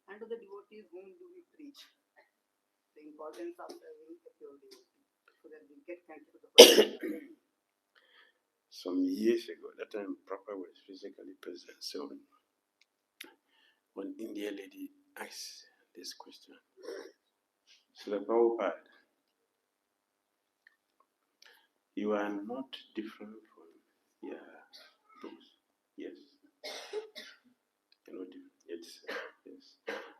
and to the devotees whom do we preach? The importance of serving a pure devotee, so that we get connected to the person. Some years ago, that time Prabhupada was physically present. So one Indian lady asked this question. Srila Prabhupada, you are not different from your books. Yes. You're not different. Yes.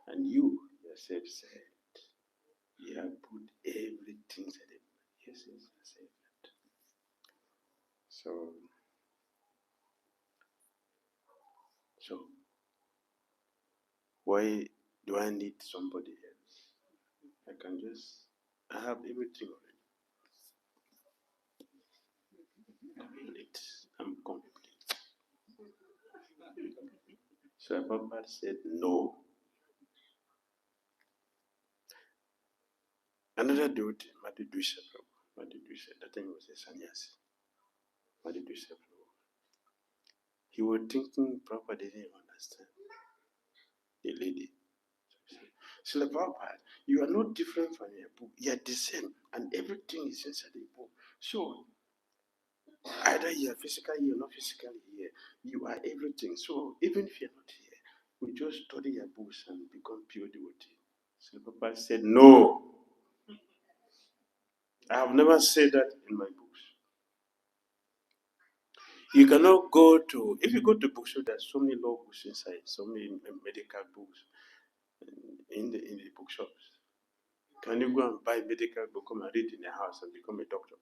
And you yourself said, you have put everything in it. Yes, I said that. So why do I need somebody else? I have everything already. I'm complete. So Prabhupada said, no. Another dude, Madhudusha Prabhu. Madhudusha, that time was a sannyasi. Madhudusha Prabhu. He was thinking Prabhupada didn't understand the lady. So Prabhupada, you are not different from your book. You are the same, and everything is inside the book. So either you are physically or not physically here, you are everything. So even if you are not here, we just study your books and become pure devotee. So Prabhupada said, no. I have never said that in my books. You cannot go to, if you go to bookstore, there's so many law books inside, so many medical books in the bookshops. Can you go and buy medical book, come and read in your house and become a doctor?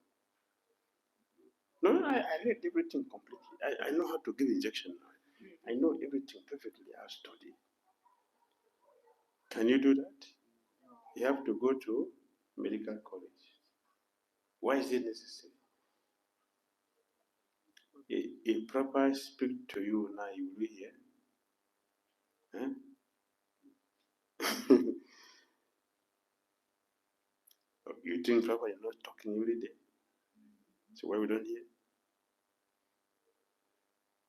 No, I read everything completely. I know how to give injection now. I know everything perfectly. I studied. Can you do that? You have to go to medical college. Why is it necessary? A proper speak to you now, you will hear. Huh? You think proper you're not talking every day? So why we don't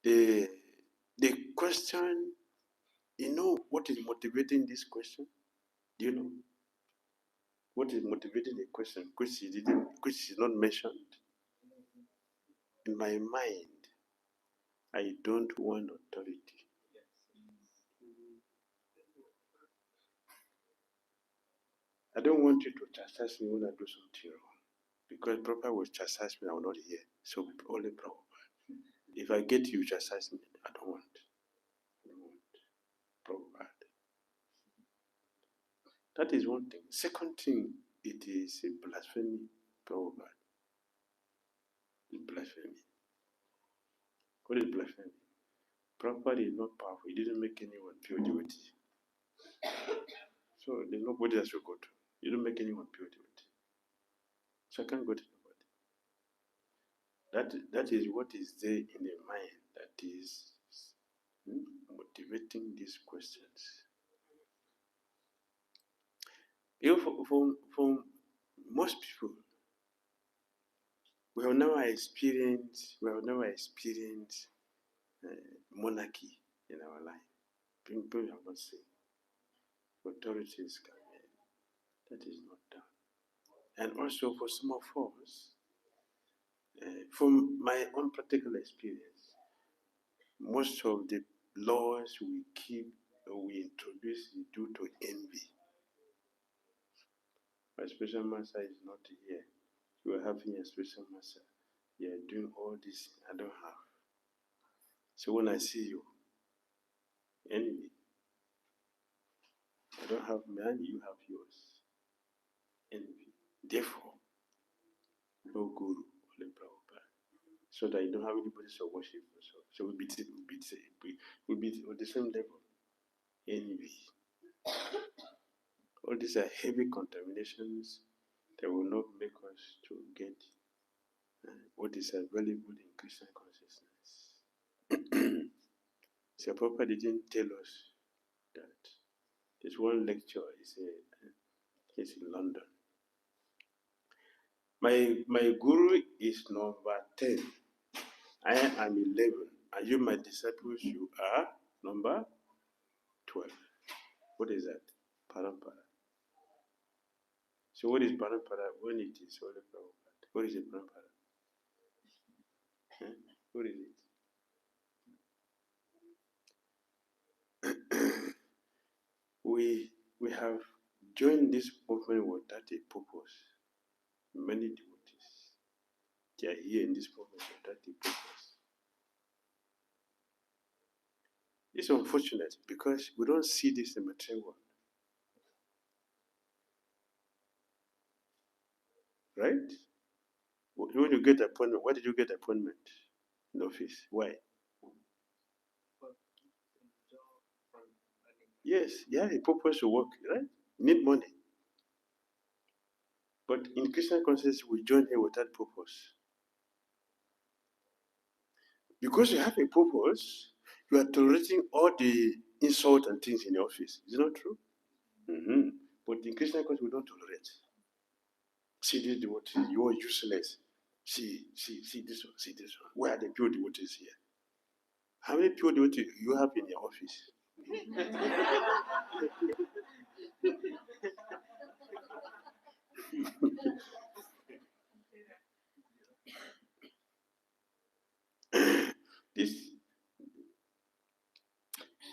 hear? The question, you know what is motivating this question? Do you know? What is motivating the question? Which is not mentioned. In my mind, I don't want authority. I don't want you to chastise me when I do something wrong. Because Prabhupada will chastise me, I will not hear. So only Prabhupada. If I get you chastise me, I don't want. Prabhupada. That is one thing. Second thing, it is a blasphemy, Prabhupada. Blasphemy. What is blasphemy? Prabhupada is not powerful. He didn't make anyone pure devotee. So there's nobody else will go to. You don't make anyone pure devotee. So I can't go to nobody. That is what is there in the mind that is motivating these questions. You know, for most people, we have never experienced monarchy in our life. People have not seen authorities come in. That is not done. And also for some of us, from my own practical experience, most of the laws we keep or we introduce is due to envy. My special master is not here. You are having a spiritual master. You are doing all this I don't have. So when I see you, envy. I don't have mine, you have yours. Envy. Therefore, no guru, only Prabhupada. So that you don't have anybody to worship yourself. So we'll be on the same level. Envy. All these are heavy contaminations that will not make us to get what is available in Christian consciousness. So Prabhupada didn't tell us that. There's one lecture, he's in London. My guru is number 10. I am 11. And you, my disciples, you are number 12. What is that? Parampara. So what is parampara when it is Holy Prabhupada? What is a parampara? What is it? we have joined this movement without a purpose. Many devotees, they are here in this movement without a purpose. It's unfortunate because we don't see this in the material world. Right? When you get appointment, why did you get appointment in office? Why? Yes, you have a purpose to work, right? You need money. But in Christian consciousness, we join here without purpose. Because you have a purpose, you are tolerating all the insult and things in the office. Is it not true? Mm-hmm. But in Christian consciousness, we don't tolerate. See this devotee, you are useless. See this one, see this one. Where are the pure devotees here? How many pure devotees you have in your office?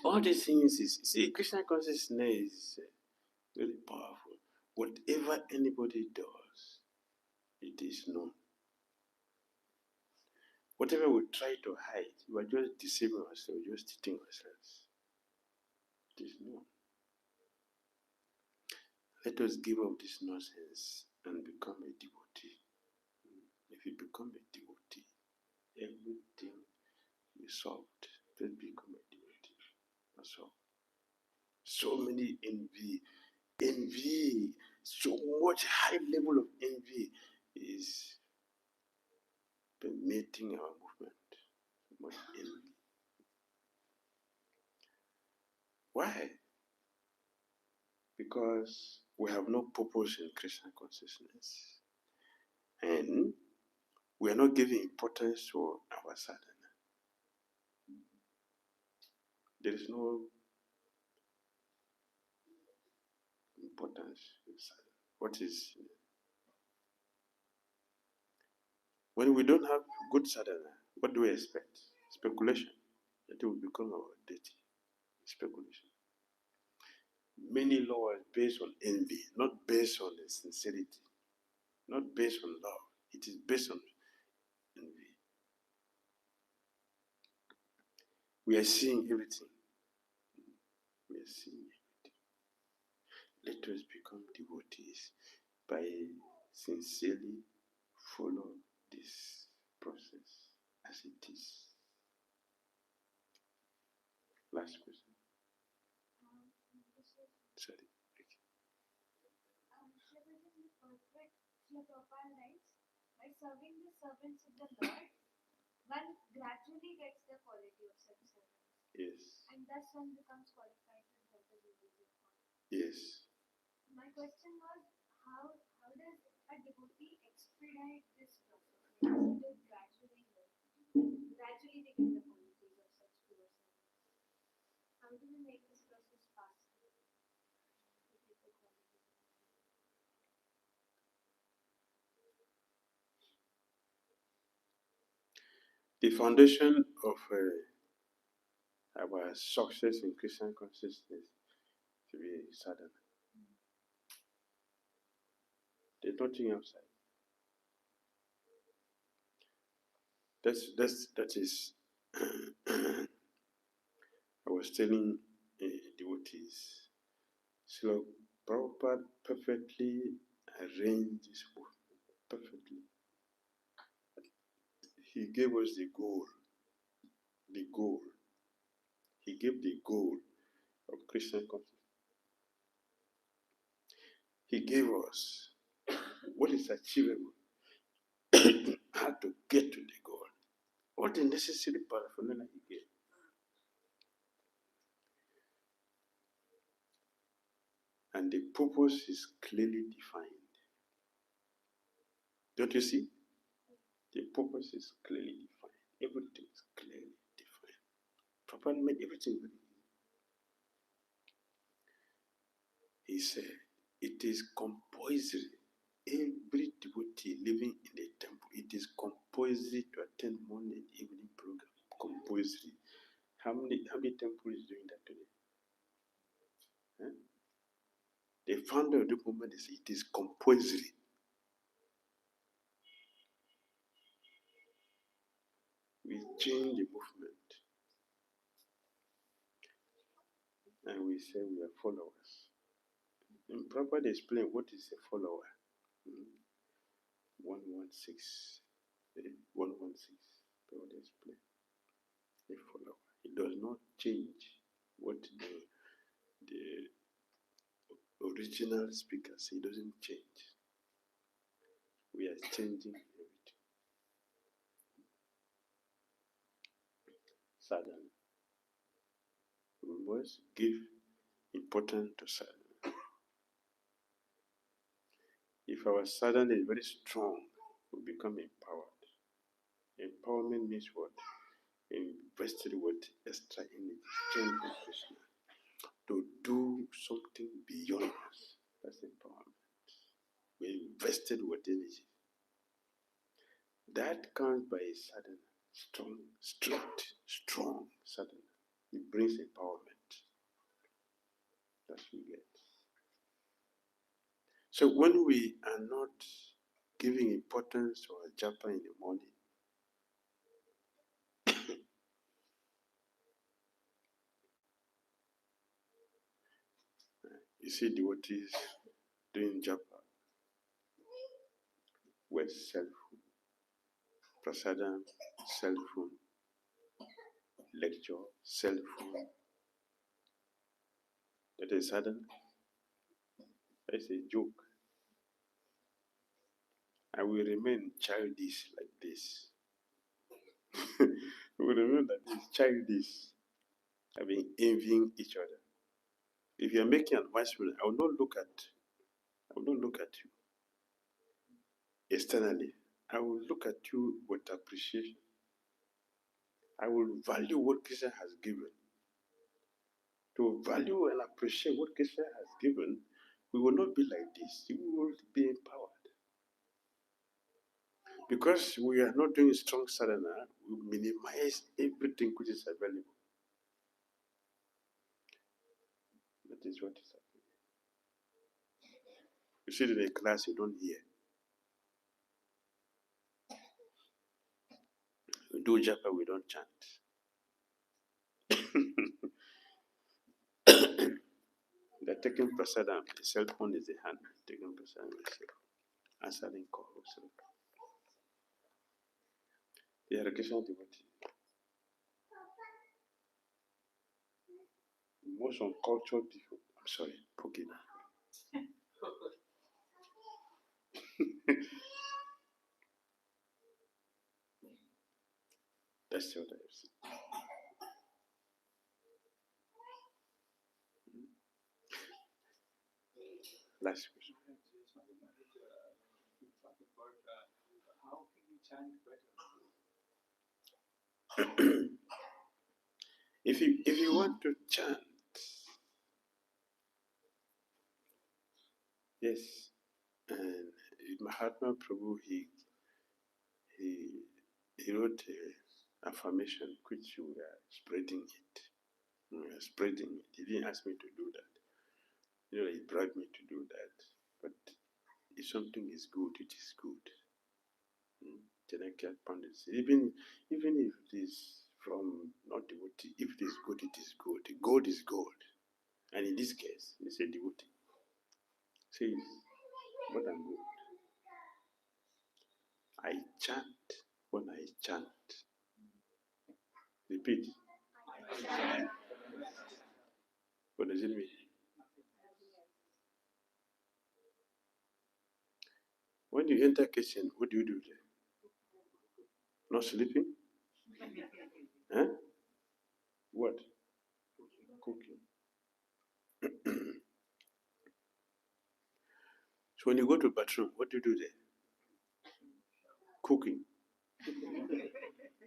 All these things Krishna consciousness is very powerful. Whatever anybody does, it is known. Whatever we try to hide, we are just deceiving ourselves, just cheating ourselves. It is known. Let us give up this nonsense and become a devotee. If you become a devotee, everything is solved. Just become a devotee. That's all. So many envy, so much high level of envy is permeating our movement. So much envy. Why? Because we have no purpose in Krishna consciousness. And we are not giving importance to our sadhana. There is no importance in sadhana. What is when we don't have good sadhana, what do we expect? Speculation. That will become our deity. Speculation. Many laws based on envy, not based on sincerity, not based on love. It is based on envy. We are seeing everything. We are seeing everything. Let us become devotees by sincerely follow this process as it is. Last question. Sorry. By serving the servants of the Lord, one gradually gets the quality of such servants. Yes. And thus one becomes qualified to help the devotee of God. Yes. My question was, how does a devotee expedite this process? Like, it is gradually they get the qualities of such pure servants. How do we make this process faster? The foundation of our success in Christian consciousness to be sadhana. There's nothing outside. That is. I was telling devotees, so Prabhupada perfectly arranged this movement perfectly. He gave us the goal. The goal. He gave the goal of Christian consciousness. He gave us what is achievable, how to get to the goal, all the necessary paraphernalia he gave. And the purpose is clearly defined. Don't you see? The purpose is clearly defined. Everything is clearly defined. Prabhupada made everything very easy. He said, it is compulsory. Every devotee living in the temple, it is compulsory to attend morning and evening program. Compulsory. How many temples is doing that today? Huh? The founder of the movement is it is compulsory. We change the movement and we say we are followers. And Prabhupada explain what is a follower. 116. 116. Prabhupada explain. A follower. It does not change what the original speaker says. It doesn't change. We are changing everything. Sadhana. We must give importance to sadhana. If our sadhana is very strong, we become empowered. Empowerment means what? Invested with extra energy, strength in Krishna, to do something beyond us. That's empowerment. We invested with energy. That comes by a sadhana, strong sadhana. It brings empowerment. That's what we get. So when we are not giving importance to our japa in the morning, you see devotees doing japa with cell phone, prasadam, cell phone, lecture, cell phone. That is sadhana. That's a joke. I will remain childish like this. We will remain like this, childish. I mean, envying each other. If you are making advancement, I will not look at you externally. I will look at you with appreciation. I will value what Krishna has given. To value and appreciate what Krishna has given, we will not be like this. We will be empowered. Because we are not doing strong sadhana, we minimize everything which is available. That is what is happening. You sit in a class, you don't hear. We do japa, we don't chant. They're taking prasadam. The cell phone is the hand. Taking prasadam yourself. Answering call yourself. They are Krishna devotee. Most uncultured people. I'm sorry, Pokina. That's what I have seen. Last question. How can we chant better? If you want to chant, yes, and Mahatma Prabhu he wrote an affirmation which we are spreading it. We are spreading it. He didn't ask me to do that. He bribed me to do that. But if something is good, it is good. Then I get pundits. Even if it is from not devotee, if it is good, it is good. Gold is gold. And in this case, it's a devotee. Says, more than good. I chant when I chant. Repeat. What does it mean? When you enter kitchen, what do you do there? Not sleeping? Huh? What? Cooking. So when you go to the bathroom, what do you do there? Cooking.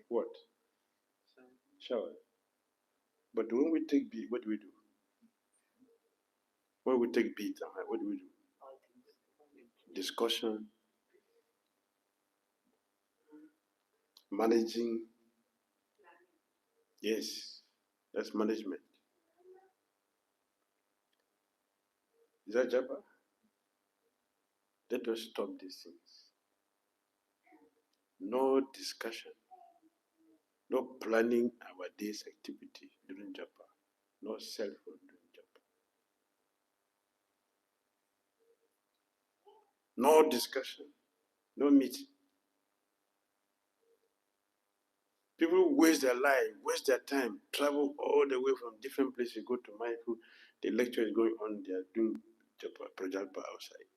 What? Shower. But when we take beat, what do we do? When we take beat, what do we do? Discussion, managing. Yes, that's management. Is that Japa? Let us stop these things. No discussion. No planning our day's activity during Japa. No cell phone during Japa. No discussion. No meeting. People waste their life, waste their time, travel all the way from different places, go to Maifu. The lecture is going on, they are doing Japa, Prajapa outside.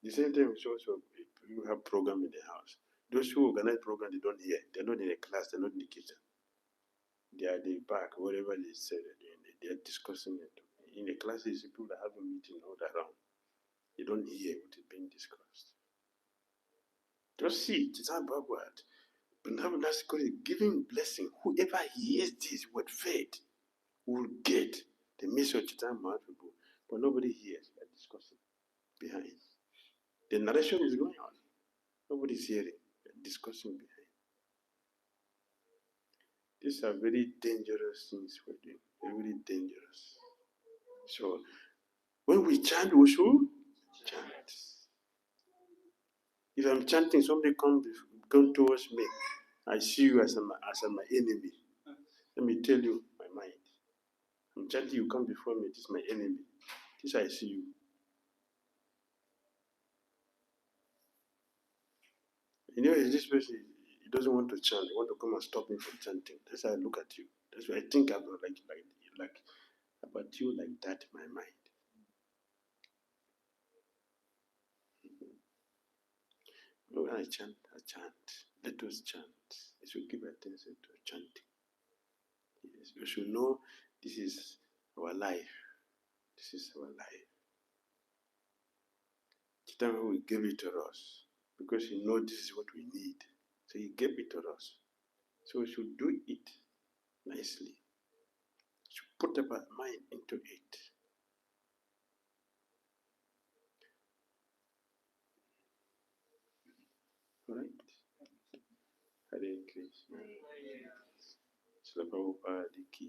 The same time, also you have program in the house. Those who organize program, they don't hear. They're not in a class, they're not in the kitchen. They are the back, whatever they say, they are discussing it. In the classes, people that have a meeting all around. They don't hear what is being discussed. Just see, it's not backward. But now that's giving blessing. Whoever hears this with faith will get the message of Chitan Mahaprabhu. But nobody hears. They're discussing behind. The narration is going on. Nobody's hearing. They're discussing behind. These are very dangerous things we're doing. They're very dangerous. So when we chant, we should chant. If I'm chanting, somebody come towards me. I see you as my enemy. Let me tell you my mind. I'm chanting, you come before me. This is my enemy. This I see you. You know, this person, he doesn't want to chant. He want to come and stop me from chanting. That's how I look at you. That's why I think about about you like that in my mind. When I chant, I chant. Let us chant. We should give attention to chanting. Yes, we should know this is our life. This is our life. Chitamah will give it to us because he knows this is what we need. So he gave it to us. So we should do it nicely. We should put our mind into it. Alright? Hare Krishna. Srila Prabhupada ki